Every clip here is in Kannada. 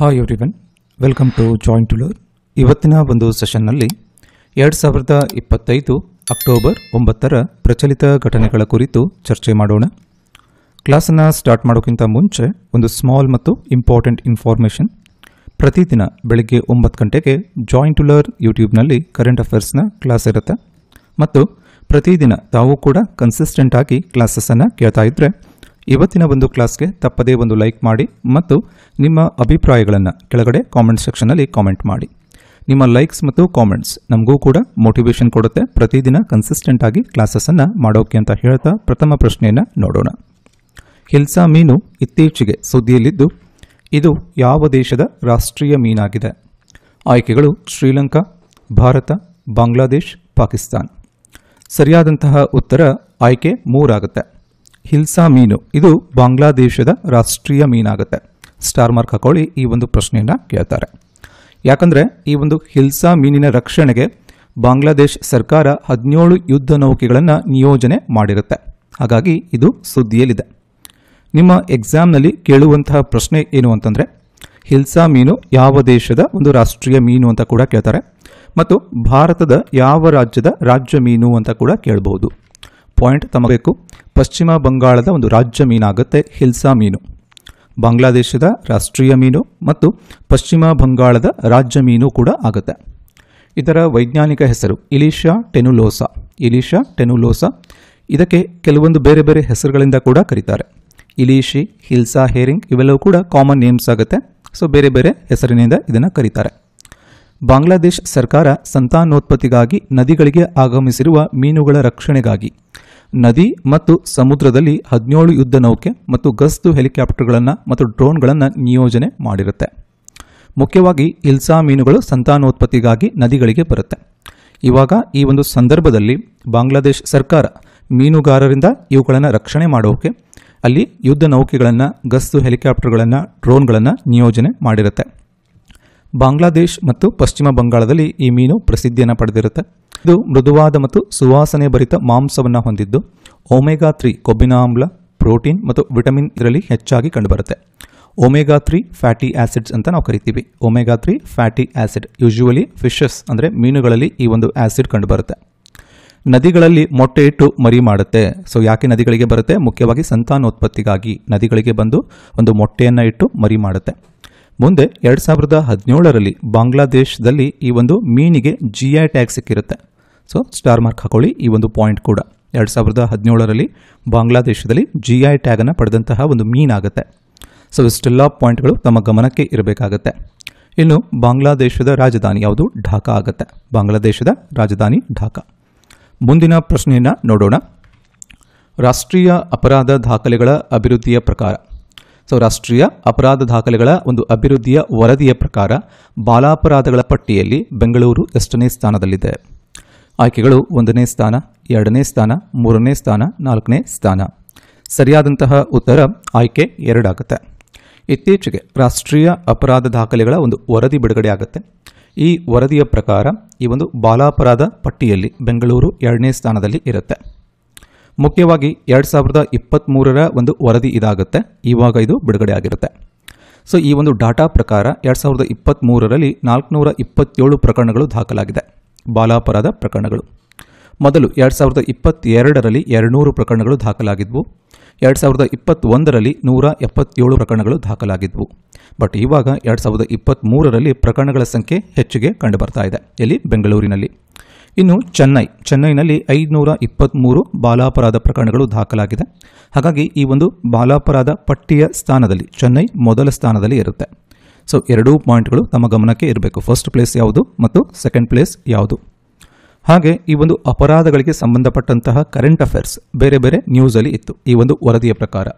Hi everyone, welcome to join to learn. ಇವತ್ತಿನ ಒಂದು ಸೆಷನ್ನಲ್ಲಿ 2025 ಅಕ್ಟೋಬರ್ 9ರ ಪ್ರಚಲಿತ ಘಟನೆಗಳ ಕುರಿತು ಚರ್ಚೆ ಮಾಡೋಣ. ಕ್ಲಾಸನ್ನು ಸ್ಟಾರ್ಟ್ ಮಾಡೋಕ್ಕಿಂತ ಮುಂಚೆ ಒಂದು ಸ್ಮಾಲ್ ಮತ್ತು ಇಂಪಾರ್ಟೆಂಟ್ ಇನ್ಫಾರ್ಮೇಷನ್. ಪ್ರತಿದಿನ ಬೆಳಗ್ಗೆ 9 ಗಂಟೆಗೆ ಜಾಯಿನ್ ಟು ಲರ್ನ್ ಯೂಟ್ಯೂಬ್ನಲ್ಲಿ ಕರೆಂಟ್ ಅಫೇರ್ಸ್ನ ಕ್ಲಾಸ್ ಇರುತ್ತೆ ಮತ್ತು ಪ್ರತಿದಿನ ತಾವು ಕೂಡ ಕನ್ಸಿಸ್ಟೆಂಟ್ ಆಗಿ ಕ್ಲಾಸಸ್ಸನ್ನು ಕೇಳ್ತಾ ಇದ್ದರೆ ಇವತ್ತಿನ ಒಂದು ಕ್ಲಾಸ್ಗೆ ತಪ್ಪದೇ ಒಂದು ಲೈಕ್ ಮಾಡಿ ಮತ್ತು ನಿಮ್ಮ ಅಭಿಪ್ರಾಯಗಳನ್ನು ಕೆಳಗಡೆ ಕಾಮೆಂಟ್ ಸೆಕ್ಷನ್ನಲ್ಲಿ ಕಾಮೆಂಟ್ ಮಾಡಿ. ನಿಮ್ಮ ಲೈಕ್ಸ್ ಮತ್ತು ಕಾಮೆಂಟ್ಸ್ ನಮಗೂ ಕೂಡ ಮೋಟಿವೇಶನ್ ಕೊಡುತ್ತೆ ಪ್ರತಿದಿನ ಕನ್ಸಿಸ್ಟೆಂಟ್ ಆಗಿ ಕ್ಲಾಸಸ್ಸನ್ನು ಮಾಡೋಕೆ ಅಂತ ಹೇಳ್ತಾ ಪ್ರಥಮ ಪ್ರಶ್ನೆಯನ್ನು ನೋಡೋಣ. ಹಿಲ್ಸಾ ಮೀನು ಇತ್ತೀಚೆಗೆ ಸುದ್ದಿಯಲ್ಲಿದ್ದು ಇದು ಯಾವ ದೇಶದ ರಾಷ್ಟ್ರೀಯ ಮೀನಾಗಿದೆ? ಆಯ್ಕೆಗಳು ಶ್ರೀಲಂಕಾ, ಭಾರತ, ಬಾಂಗ್ಲಾದೇಶ್, ಪಾಕಿಸ್ತಾನ್. ಸರಿಯಾದಂತಹ ಉತ್ತರ ಆಯ್ಕೆ 3 ಆಗುತ್ತೆ. ಹಿಲ್ಸಾ ಮೀನು ಇದು ಬಾಂಗ್ಲಾದೇಶದ ರಾಷ್ಟ್ರೀಯ ಮೀನಾಗುತ್ತೆ. ಸ್ಟಾರ್ ಮಾರ್ಕ್ ಹಾಕೊಳ್ಳಿ, ಈ ಒಂದು ಪ್ರಶ್ನೆಯನ್ನು ಕೇಳ್ತಾರೆ. ಯಾಕಂದರೆ ಈ ಒಂದು ಹಿಲ್ಸಾ ಮೀನಿನ ರಕ್ಷಣೆಗೆ ಬಾಂಗ್ಲಾದೇಶ್ ಸರ್ಕಾರ 17 ಯುದ್ಧ ನೌಕೆಗಳನ್ನು ನಿಯೋಜನೆ ಮಾಡಿರುತ್ತೆ. ಹಾಗಾಗಿ ಇದು ಸುದ್ದಿಯಲ್ಲಿದೆ. ನಿಮ್ಮ ಎಕ್ಸಾಮ್ನಲ್ಲಿ ಕೇಳುವಂತಹ ಪ್ರಶ್ನೆ ಏನು ಅಂತಂದರೆ ಹಿಲ್ಸಾ ಮೀನು ಯಾವ ದೇಶದ ಒಂದು ರಾಷ್ಟ್ರೀಯ ಮೀನು ಅಂತ ಕೂಡ ಕೇಳ್ತಾರೆ ಮತ್ತು ಭಾರತದ ಯಾವ ರಾಜ್ಯದ ರಾಜ್ಯ ಮೀನು ಅಂತ ಕೂಡ ಕೇಳಬಹುದು. ಪಾಯಿಂಟ್ ತಮಬೇಕು. ಪಶ್ಚಿಮ ಬಂಗಾಳದ ಒಂದು ರಾಜ್ಯ ಮೀನಾಗುತ್ತೆ ಹಿಲ್ಸಾ ಮೀನು. ಬಾಂಗ್ಲಾದೇಶದ ರಾಷ್ಟ್ರೀಯ ಮೀನು ಮತ್ತು ಪಶ್ಚಿಮ ಬಂಗಾಳದ ರಾಜ್ಯ ಮೀನು ಕೂಡ ಆಗುತ್ತೆ. ಇದರ ವೈಜ್ಞಾನಿಕ ಹೆಸರು ಇಲಿಶಾ ಟೆನುಲೋಸಾ. ಇಲಿಶಾ ಟೆನುಲೋಸಾ. ಇದಕ್ಕೆ ಕೆಲವೊಂದು ಬೇರೆ ಬೇರೆ ಹೆಸರುಗಳಿಂದ ಕೂಡ ಕರೀತಾರೆ. ಇಲಿಶಿ, ಹಿಲ್ಸಾ ಹೇರಿಂಗ್ ಇವೆಲ್ಲವೂ ಕೂಡ ಕಾಮನ್ ನೇಮ್ಸ್ ಆಗುತ್ತೆ. ಸೊ ಬೇರೆ ಬೇರೆ ಹೆಸರಿನಿಂದ ಇದನ್ನು ಕರೀತಾರೆ. ಬಾಂಗ್ಲಾದೇಶ್ ಸರ್ಕಾರ ಸಂತಾನೋತ್ಪತ್ತಿಗಾಗಿ ನದಿಗಳಿಗೆ ಆಗಮಿಸಿರುವ ಮೀನುಗಳ ರಕ್ಷಣೆಗಾಗಿ ನದಿ ಮತ್ತು ಸಮುದ್ರದಲ್ಲಿ 17 ಯುದ್ಧ ನೌಕೆ ಮತ್ತು ಗಸ್ತು ಹೆಲಿಕಾಪ್ಟರ್ಗಳನ್ನು ಮತ್ತು ಡ್ರೋನ್ಗಳನ್ನು ನಿಯೋಜನೆ ಮಾಡಿರುತ್ತೆ. ಮುಖ್ಯವಾಗಿ ಹಿಲ್ಸಾ ಮೀನುಗಳು ಸಂತಾನೋತ್ಪತ್ತಿಗಾಗಿ ನದಿಗಳಿಗೆ ಬರುತ್ತೆ. ಇವಾಗ ಈ ಒಂದು ಸಂದರ್ಭದಲ್ಲಿ ಬಾಂಗ್ಲಾದೇಶ್ ಸರ್ಕಾರ ಮೀನುಗಾರರಿಂದ ಇವುಗಳನ್ನು ರಕ್ಷಣೆ ಮಾಡೋಕೆ ಅಲ್ಲಿ ಯುದ್ಧ ನೌಕೆಗಳನ್ನು, ಗಸ್ತು ಹೆಲಿಕಾಪ್ಟರ್ಗಳನ್ನು, ಡ್ರೋನ್ಗಳನ್ನು ನಿಯೋಜನೆ ಮಾಡಿರುತ್ತೆ. ಬಾಂಗ್ಲಾದೇಶ್ ಮತ್ತು ಪಶ್ಚಿಮ ಬಂಗಾಳದಲ್ಲಿ ಈ ಮೀನು ಪ್ರಸಿದ್ಧಿಯನ್ನು ಪಡೆದಿರುತ್ತೆ. ಇದು ಮೃದುವಾದ ಮತ್ತು ಸುವಾಸನೆ ಭರಿತ ಮಾಂಸವನ್ನು ಹೊಂದಿದ್ದು ಒಮೆಗಾ 3 ಕೊಬ್ಬಿನ ಆಮ್ಲ, ಪ್ರೋಟೀನ್ ಮತ್ತು ವಿಟಮಿನ್ ಇದರಲ್ಲಿ ಹೆಚ್ಚಾಗಿ ಕಂಡುಬರುತ್ತೆ. ಒಮೆಗಾ 3 ಫ್ಯಾಟಿ ಆಸಿಡ್ಸ್ ಅಂತ ನಾವು ಕರಿತೀವಿ. Omega 3 fatty acid usually fishes ಅಂದರೆ ಮೀನುಗಳಲ್ಲಿ ಈ ಒಂದು ಆಸಿಡ್ ಕಂಡುಬರುತ್ತೆ. ನದಿಗಳಲ್ಲಿ ಮೊಟ್ಟೆ ಇಟ್ಟು ಮರಿ ಮಾಡುತ್ತೆ. ಸೊ ಯಾಕೆ ನದಿಗಳಿಗೆ ಬರುತ್ತೆ? ಮುಖ್ಯವಾಗಿ ಸಂತಾನೋತ್ಪತ್ತಿಗಾಗಿ ನದಿಗಳಿಗೆ ಬಂದು ಒಂದು ಮೊಟ್ಟೆಯನ್ನು ಇಟ್ಟು ಮರಿ ಮಾಡುತ್ತೆ. ಮುಂದೆ 2017ರಲ್ಲಿ ಬಾಂಗ್ಲಾದೇಶದಲ್ಲಿ ಈ ಒಂದು ಮೀನಿಗೆ GI ಟ್ಯಾಗ್ ಸಿಕ್ಕಿರುತ್ತೆ. ಸೊ ಸ್ಟಾರ್ ಮಾರ್ಕ್ ಹಾಕೊಳ್ಳಿ, ಈ ಒಂದು ಪಾಯಿಂಟ್ ಕೂಡ 2017ರಲ್ಲಿ ಬಾಂಗ್ಲಾದೇಶದಲ್ಲಿ GI ಟ್ಯಾಗನ್ನು ಪಡೆದಂತಹ ಒಂದು ಮೀನಾಗುತ್ತೆ. ಸೊ ಇಷ್ಟೆಲ್ಲ ಪಾಯಿಂಟ್ಗಳು ತಮ್ಮ ಗಮನಕ್ಕೆ ಇರಬೇಕಾಗತ್ತೆ. ಇನ್ನು ಬಾಂಗ್ಲಾದೇಶದ ರಾಜಧಾನಿ ಯಾವುದು? ಢಾಕಾ ಆಗುತ್ತೆ. ಬಾಂಗ್ಲಾದೇಶದ ರಾಜಧಾನಿ ಢಾಕಾ. ಮುಂದಿನ ಪ್ರಶ್ನೆಯನ್ನು ನೋಡೋಣ. ರಾಷ್ಟ್ರೀಯ ಅಪರಾಧ ದಾಖಲೆಗಳ ಅಭಿವೃದ್ಧಿಯ ಪ್ರಕಾರ. ಸೊ ರಾಷ್ಟ್ರೀಯ ಅಪರಾಧ ದಾಖಲೆಗಳ ಒಂದು ಅಭಿವೃದ್ಧಿಯ ವರದಿಯ ಪ್ರಕಾರ ಬಾಲಾಪರಾಧಗಳ ಪಟ್ಟಿಯಲ್ಲಿ ಬೆಂಗಳೂರು ಎಷ್ಟನೇ ಸ್ಥಾನದಲ್ಲಿದೆ? ಆಯ್ಕೆಗಳು 1ನೇ ಸ್ಥಾನ, 2ನೇ ಸ್ಥಾನ, 3ನೇ ಸ್ಥಾನ, 4ನೇ ಸ್ಥಾನ. ಸರಿಯಾದಂತಹ ಉತ್ತರ ಆಯ್ಕೆ 2 ಆಗುತ್ತೆ. ಇತ್ತೀಚೆಗೆ ರಾಷ್ಟ್ರೀಯ ಅಪರಾಧ ದಾಖಲೆಗಳ ಒಂದು ವರದಿ ಬಿಡುಗಡೆ ಆಗುತ್ತೆ. ಈ ವರದಿಯ ಪ್ರಕಾರ ಈ ಒಂದು ಬಾಲಾಪರಾಧ ಪಟ್ಟಿಯಲ್ಲಿ ಬೆಂಗಳೂರು 2ನೇ ಸ್ಥಾನದಲ್ಲಿ ಇರುತ್ತೆ. ಮುಖ್ಯವಾಗಿ 2023ರ ಒಂದು ವರದಿ ಇದಾಗುತ್ತೆ. ಇವಾಗ ಇದು ಬಿಡುಗಡೆ ಆಗಿರುತ್ತೆ. ಸೊ ಈ ಒಂದು ಡಾಟಾ ಪ್ರಕಾರ 2023ರಲ್ಲಿ 427 ಪ್ರಕರಣಗಳು ದಾಖಲಾಗಿದೆ, ಬಾಲಾಪರಾಧ ಪ್ರಕರಣಗಳು. ಮೊದಲು 2022ರಲ್ಲಿ 200 ಪ್ರಕರಣಗಳು ದಾಖಲಾಗಿದ್ವು. 2021ರಲ್ಲಿ 177 ಪ್ರಕರಣಗಳು ದಾಖಲಾಗಿದ್ವು. ಬಟ್ ಇವಾಗ 2023ರಲ್ಲಿ ಪ್ರಕರಣಗಳ ಸಂಖ್ಯೆ ಹೆಚ್ಚಿಗೆ ಕಂಡುಬರ್ತಾ ಇದೆ. ಇಲ್ಲಿ ಬೆಂಗಳೂರಿನಲ್ಲಿ. ಇನ್ನು ಚೆನ್ನೈನಲ್ಲಿ 523 ಬಾಲಾಪರಾಧ ಪ್ರಕರಣಗಳು ದಾಖಲಾಗಿದೆ. ಹಾಗಾಗಿ ಈ ಒಂದು ಬಾಲಾಪರಾಧ ಪಟ್ಟಿಯ ಸ್ಥಾನದಲ್ಲಿ ಚೆನ್ನೈ ಮೊದಲ ಸ್ಥಾನದಲ್ಲಿ ಇರುತ್ತೆ. ಸೊ 2 ಪಾಯಿಂಟ್ಗಳು ತಮ್ಮ ಗಮನಕ್ಕೆ ಇರಬೇಕು. ಫಸ್ಟ್ ಪ್ಲೇಸ್ ಯಾವುದು ಮತ್ತು ಸೆಕೆಂಡ್ ಪ್ಲೇಸ್ ಯಾವುದು. ಹಾಗೆ ಈ ಒಂದು ಅಪರಾಧಗಳಿಗೆ ಸಂಬಂಧಪಟ್ಟಂತಹ ಕರೆಂಟ್ ಅಫೇರ್ಸ್ ಬೇರೆ ಬೇರೆ ನ್ಯೂಸಲ್ಲಿ ಇತ್ತು. ಈ ಒಂದು ವರದಿಯ ಪ್ರಕಾರ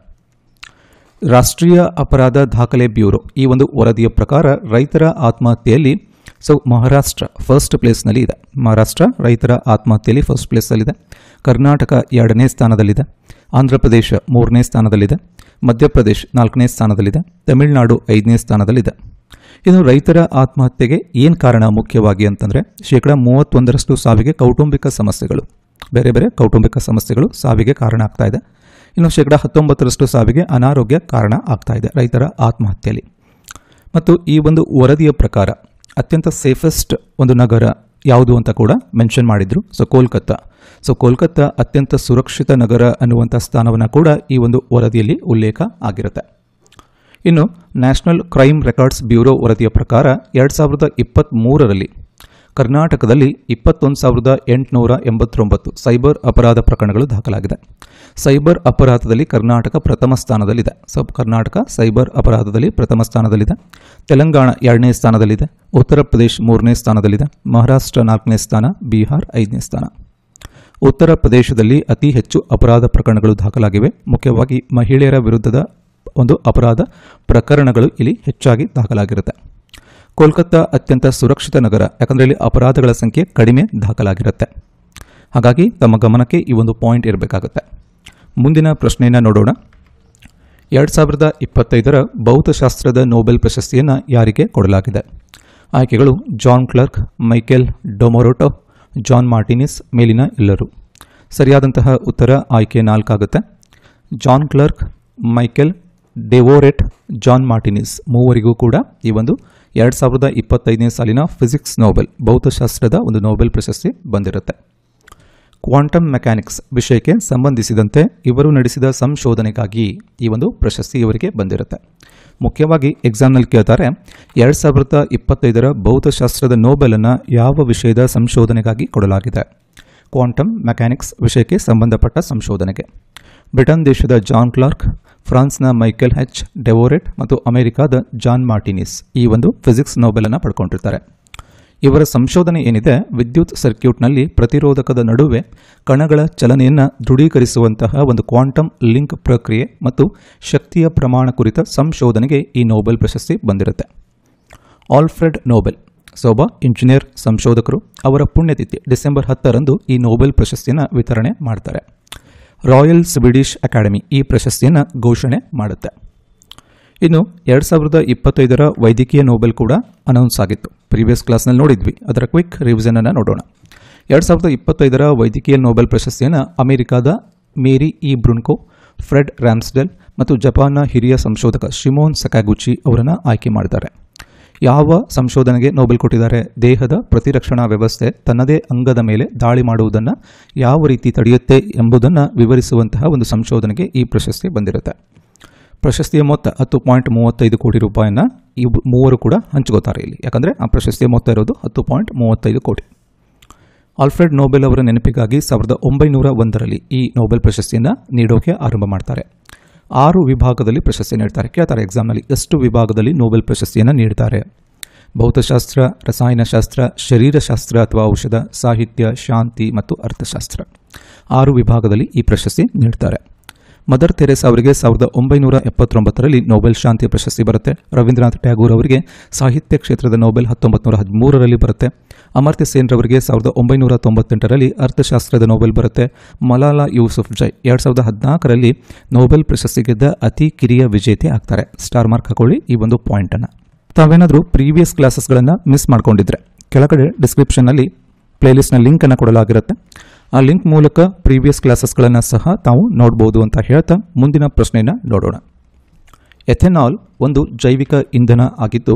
ರಾಷ್ಟ್ರೀಯ ಅಪರಾಧ ದಾಖಲೆ ಬ್ಯೂರೋ ಈ ಒಂದು ವರದಿಯ ಪ್ರಕಾರ ರೈತರ ಆತ್ಮಹತ್ಯೆಯಲ್ಲಿ ಮಹಾರಾಷ್ಟ್ರ ಫಸ್ಟ್ ಪ್ಲೇಸ್ನಲ್ಲಿ ಇದೆ. ಮಹಾರಾಷ್ಟ್ರ ರೈತರ ಆತ್ಮಹತ್ಯೆಯಲ್ಲಿ ಫಸ್ಟ್ ಪ್ಲೇಸಲ್ಲಿದೆ. ಕರ್ನಾಟಕ 2ನೇ ಸ್ಥಾನದಲ್ಲಿದೆ. ಆಂಧ್ರ ಪ್ರದೇಶ 3ನೇ ಸ್ಥಾನದಲ್ಲಿದೆ. ಮಧ್ಯಪ್ರದೇಶ್ 4ನೇ ಸ್ಥಾನದಲ್ಲಿದೆ. ತಮಿಳುನಾಡು 5ನೇ ಸ್ಥಾನದಲ್ಲಿದೆ. ಇನ್ನು ರೈತರ ಆತ್ಮಹತ್ಯೆಗೆ ಏನು ಕಾರಣ ಮುಖ್ಯವಾಗಿ ಅಂತಂದರೆ 31% ಸಾವಿಗೆ ಕೌಟುಂಬಿಕ ಸಮಸ್ಯೆಗಳು, ಬೇರೆ ಬೇರೆ ಕೌಟುಂಬಿಕ ಸಮಸ್ಯೆಗಳು ಸಾವಿಗೆ ಕಾರಣ ಆಗ್ತಾ ಇದೆ. ಇನ್ನು 19% ಸಾವಿಗೆ ಅನಾರೋಗ್ಯ ಕಾರಣ ಆಗ್ತಾ ಇದೆ ರೈತರ ಆತ್ಮಹತ್ಯೆಯಲ್ಲಿ. ಮತ್ತು ಈ ಒಂದು ವರದಿಯ ಪ್ರಕಾರ ಅತ್ಯಂತ ಸೇಫೆಸ್ಟ್ ಒಂದು ನಗರ ಯಾವುದು ಅಂತ ಕೂಡ ಮೆನ್ಷನ್ ಮಾಡಿದ್ರು. ಕೋಲ್ಕತ್ತಾ ಅತ್ಯಂತ ಸುರಕ್ಷಿತ ನಗರ ಅನ್ನುವಂಥ ಸ್ಥಾನವನ್ನು ಕೂಡ ಈ ಒಂದು ವರದಿಯಲ್ಲಿ ಉಲ್ಲೇಖ ಆಗಿರುತ್ತೆ. ಇನ್ನು ನ್ಯಾಷನಲ್ ಕ್ರೈಮ್ ರೆಕಾರ್ಡ್ಸ್ ಬ್ಯೂರೋ ವರದಿಯ ಪ್ರಕಾರ 2023ರಲ್ಲಿ ಕರ್ನಾಟಕದಲ್ಲಿ 21,889 ಸೈಬರ್ ಅಪರಾಧ ಪ್ರಕರಣಗಳು ದಾಖಲಾಗಿದೆ. ಸೈಬರ್ ಅಪರಾಧದಲ್ಲಿ ಕರ್ನಾಟಕ ಪ್ರಥಮ ಸ್ಥಾನದಲ್ಲಿದೆ. ಕರ್ನಾಟಕ ಸೈಬರ್ ಅಪರಾಧದಲ್ಲಿ ಪ್ರಥಮ ಸ್ಥಾನದಲ್ಲಿದೆ. ತೆಲಂಗಾಣ 2ನೇ ಸ್ಥಾನದಲ್ಲಿದೆ. ಉತ್ತರ ಪ್ರದೇಶ 3ನೇ ಸ್ಥಾನದಲ್ಲಿದೆ. ಮಹಾರಾಷ್ಟ್ರ 4ನೇ ಸ್ಥಾನ. ಬಿಹಾರ್ 5ನೇ ಸ್ಥಾನ. ಉತ್ತರ ಪ್ರದೇಶದಲ್ಲಿ ಅತಿ ಹೆಚ್ಚು ಅಪರಾಧ ಪ್ರಕರಣಗಳು ದಾಖಲಾಗಿವೆ. ಮುಖ್ಯವಾಗಿ ಮಹಿಳೆಯರ ವಿರುದ್ಧದ ಒಂದು ಅಪರಾಧ ಪ್ರಕರಣಗಳು ಇಲ್ಲಿ ಹೆಚ್ಚಾಗಿ ದಾಖಲಾಗಿರುತ್ತೆ. ಕೋಲ್ಕತ್ತಾ ಅತ್ಯಂತ ಸುರಕ್ಷಿತ ನಗರ, ಯಾಕಂದರೆ ಇಲ್ಲಿ ಅಪರಾಧಗಳ ಸಂಖ್ಯೆ ಕಡಿಮೆ ದಾಖಲಾಗಿರುತ್ತೆ. ಹಾಗಾಗಿ ತಮ್ಮ ಗಮನಕ್ಕೆ ಈ ಒಂದು ಪಾಯಿಂಟ್ ಇರಬೇಕಾಗುತ್ತೆ. ಮುಂದಿನ ಪ್ರಶ್ನೆಯನ್ನು ನೋಡೋಣ. 2025ರ ಭೌತಶಾಸ್ತ್ರದ ನೊಬೆಲ್ ಪ್ರಶಸ್ತಿಯನ್ನು ಯಾರಿಗೆ ಕೊಡಲಾಗಿದೆ? ಆಯ್ಕೆಗಳು ಜಾನ್ ಕ್ಲರ್ಕ್, ಮೈಕೆಲ್ ಡೆಮೊರೊಟೊ, ಜಾನ್ ಮಾರ್ಟಿನಿಸ್, ಮೇಲಿನ ಎಲ್ಲರೂ. ಸರಿಯಾದಂತಹ ಉತ್ತರ ಆಯ್ಕೆ 4 ಆಗುತ್ತೆ. ಜಾನ್ ಕ್ಲರ್ಕ್, ಮೈಕೆಲ್ ಡೆವೊರೆಟ್, ಜಾನ್ ಮಾರ್ಟಿನಿಸ್ ಮೂವರಿಗೂ ಕೂಡ ಈ ಒಂದು 2025ನೇ ಸಾಲಿನ ಫಿಸಿಕ್ಸ್ ನೊಬೆಲ್ ಭೌತಶಾಸ್ತ್ರದ ಒಂದು ನೊಬೆಲ್ ಪ್ರಶಸ್ತಿ ಬಂದಿರುತ್ತೆ. ಕ್ವಾಂಟಮ್ ಮೆಕ್ಯಾನಿಕ್ಸ್ ವಿಷಯಕ್ಕೆ ಸಂಬಂಧಿಸಿದಂತೆ ಇವರು ನಡೆಸಿದ ಸಂಶೋಧನೆಗಾಗಿ ಈ ಒಂದು ಪ್ರಶಸ್ತಿ ಇವರಿಗೆ ಬಂದಿರುತ್ತೆ. ಮುಖ್ಯವಾಗಿ ಎಕ್ಸಾಮ್ನಲ್ಲಿ ಕೇಳ್ತಾರೆ 2025ರ ಭೌತಶಾಸ್ತ್ರದ ನೊಬೆಲನ್ನು ಯಾವ ವಿಷಯದ ಸಂಶೋಧನೆಗಾಗಿ ಕೊಡಲಾಗಿದೆ? ಕ್ವಾಂಟಮ್ ಮೆಕ್ಯಾನಿಕ್ಸ್ ವಿಷಯಕ್ಕೆ ಸಂಬಂಧಪಟ್ಟ ಸಂಶೋಧನೆಗೆ. ಬ್ರಿಟನ್ ದೇಶದ ಜಾನ್ ಕ್ಲಾರ್ಕ್, ಫ್ರಾನ್ಸ್ನ ಮೈಕೆಲ್ ಹೆಚ್ ಡೆವೊರೆಟ್ ಮತ್ತು ಅಮೆರಿಕಾದ ಜಾನ್ ಮಾರ್ಟಿನಿಸ್ ಈ ಒಂದು ಫಿಸಿಕ್ಸ್ ನೊಬೆಲನ್ನು ಪಡ್ಕೊಂಡಿರ್ತಾರೆ. ಇವರ ಸಂಶೋಧನೆ ಏನಿದೆ, ವಿದ್ಯುತ್ ಸರ್ಕ್ಯೂಟ್ನಲ್ಲಿ ಪ್ರತಿರೋಧಕದ ನಡುವೆ ಕಣಗಳ ಚಲನೆಯನ್ನು ದೃಢೀಕರಿಸುವಂತಹ ಒಂದು ಕ್ವಾಂಟಮ್ ಲಿಂಕ್ ಪ್ರಕ್ರಿಯೆ ಮತ್ತು ಶಕ್ತಿಯ ಪ್ರಮಾಣ ಕುರಿತ ಸಂಶೋಧನೆಗೆ ಈ ನೊಬೆಲ್ ಪ್ರಶಸ್ತಿ ಬಂದಿರುತ್ತೆ. ಆಲ್ಫ್ರೆಡ್ ನೊಬೆಲ್ ಒಬ್ಬ ಇಂಜಿನಿಯರ್ ಸಂಶೋಧಕರು. ಅವರ ಪುಣ್ಯತಿಥಿ ಡಿಸೆಂಬರ್ 10ರಂದು ಈ ನೊಬೆಲ್ ಪ್ರಶಸ್ತಿಯನ್ನು ವಿತರಣೆ ಮಾಡ್ತಾರೆ. ರಾಯಲ್ ಸ್ವೀಡಿಷ್ ಅಕಾಡೆಮಿ ಈ ಪ್ರಶಸ್ತಿಯನ್ನು ಘೋಷಣೆ ಮಾಡುತ್ತೆ. ಇನ್ನು 2025ರ ವೈದ್ಯಕೀಯ ನೊಬೆಲ್ ಕೂಡ ಅನೌನ್ಸ್ ಆಗಿತ್ತು. ಪ್ರೀವಿಯಸ್ ಕ್ಲಾಸ್ನಲ್ಲಿ ನೋಡಿದ್ವಿ, ಅದರ ಕ್ವಿಕ್ ರಿವಿಷನ್ ಅನ್ನು ನೋಡೋಣ. 2025ರ ವೈದ್ಯಕೀಯ ನೊಬೆಲ್ ಪ್ರಶಸ್ತಿಯನ್ನು ಅಮೆರಿಕಾದ ಮೇರಿ ಇ ಬ್ರುನ್ಕೋ, ಫ್ರೆಡ್ ರ್ಯಾಮ್ಸ್ಡೆಲ್ ಮತ್ತು ಜಪಾನ್ನ ಹಿರಿಯ ಸಂಶೋಧಕ ಶಿಮೋನ್ ಸಕಾಗುಚಿ ಅವರನ್ನು ಆಯ್ಕೆ ಮಾಡಿದ್ದಾರೆ. ಯಾವ ಸಂಶೋಧನೆಗೆ ನೊಬೆಲ್ ಕೊಟ್ಟಿದ್ದಾರೆ? ದೇಹದ ಪ್ರತಿರಕ್ಷಣಾ ವ್ಯವಸ್ಥೆ ತನ್ನದೇ ಅಂಗದ ಮೇಲೆ ದಾಳಿ ಮಾಡುವುದನ್ನು ಯಾವ ರೀತಿ ತಡೆಯುತ್ತೆ ಎಂಬುದನ್ನು ವಿವರಿಸುವಂತಹ ಒಂದು ಸಂಶೋಧನೆಗೆ ಈ ಪ್ರಶಸ್ತಿ ಬಂದಿರುತ್ತೆ. ಪ್ರಶಸ್ತಿಯ ಮೊತ್ತ 10.35 ಕೋಟಿ ರೂಪಾಯಿಯನ್ನು ಈ ಮೂವರು ಕೂಡ ಹಂಚ್ಕೋತಾರೆ ಇಲ್ಲಿ, ಯಾಕಂದರೆ ಆ ಪ್ರಶಸ್ತಿಯ ಮೊತ್ತ ಇರೋದು 10.35 ಕೋಟಿ. ಆಲ್ಫ್ರೆಡ್ ನೊಬೆಲ್ ಅವರ ನೆನಪಿಗಾಗಿ 1901ರಲ್ಲಿ ಈ ನೊಬೆಲ್ ಪ್ರಶಸ್ತಿಯನ್ನು ನೀಡೋಕೆ ಆರಂಭ ಮಾಡ್ತಾರೆ. 6 ವಿಭಾಗದಲ್ಲಿ ಪ್ರಶಸ್ತಿ ನೀಡ್ತಾರೆ. ಕೇಳ್ತಾರೆ ಎಕ್ಸಾಮ್ನಲ್ಲಿ, ಎಷ್ಟು ವಿಭಾಗದಲ್ಲಿ ನೊಬೆಲ್ ಪ್ರಶಸ್ತಿಯನ್ನು ನೀಡ್ತಾರೆ? ಭೌತಶಾಸ್ತ್ರ, ರಸಾಯನಶಾಸ್ತ್ರ, ಶರೀರಶಾಸ್ತ್ರ ಅಥವಾ ಔಷಧ, ಸಾಹಿತ್ಯ, ಶಾಂತಿ ಮತ್ತು ಅರ್ಥಶಾಸ್ತ್ರ 6 ವಿಭಾಗದಲ್ಲಿ ಈ ಪ್ರಶಸ್ತಿ ನೀಡ್ತಾರೆ. ಮದರ್ ತೆರೇಸಾ ಅವರಿಗೆ 1979ರಲ್ಲಿ ನೊಬೆಲ್ ಶಾಂತಿ ಪ್ರಶಸ್ತಿ ಬರುತ್ತೆ. ರವೀಂದ್ರನಾಥ್ ಟ್ಯಾಗೂರ್ ಅವರಿಗೆ ಸಾಹಿತ್ಯ ಕ್ಷೇತ್ರದ ನೊಬೆಲ್ 1913ರಲ್ಲಿ ಬರುತ್ತೆ. ಅಮರ್ತ್ಯ ಸೇನ್ ರವರಿಗೆ 1998ರಲ್ಲಿ ಅರ್ಥಶಾಸ್ತ್ರದ ನೊಬೆಲ್ ಬರುತ್ತೆ. ಮಲಾಲಾ ಯೂಸುಫ್ ಜೈ 2014ರಲ್ಲಿ ನೊಬೆಲ್ ಪ್ರಶಸ್ತಿ ಗೆದ್ದ ಅತಿ ಕಿರಿಯ ವಿಜೇತೆ ಆಗ್ತಾರೆ. ಸ್ಟಾರ್ ಮಾರ್ಕ್ ಹಾಕೊಳ್ಳಿ ಈ ಒಂದು ಪಾಯಿಂಟನ್ನು. ತಾವೇನಾದರೂ ಪ್ರೀವಿಯಸ್ ಕ್ಲಾಸಸ್ಗಳನ್ನು ಮಿಸ್ ಮಾಡ್ಕೊಂಡಿದ್ರೆ ಕೆಳಗಡೆ ಡಿಸ್ಕ್ರಿಪ್ಷನ್ನಲ್ಲಿ ಪ್ಲೇಲಿಸ್ಟ್ನ ಲಿಂಕನ್ನು ಕೊಡಲಾಗಿರುತ್ತೆ. ಆ ಲಿಂಕ್ ಮೂಲಕ ಪ್ರೀವಿಯಸ್ ಕ್ಲಾಸಸ್ಗಳನ್ನು ಸಹ ತಾವು ನೋಡ್ಬೋದು ಅಂತ ಹೇಳ್ತಾ ಮುಂದಿನ ಪ್ರಶ್ನೆಯನ್ನು ನೋಡೋಣ. ಎಥೆನಾಲ್ ಒಂದು ಜೈವಿಕ ಇಂಧನ ಆಗಿದ್ದು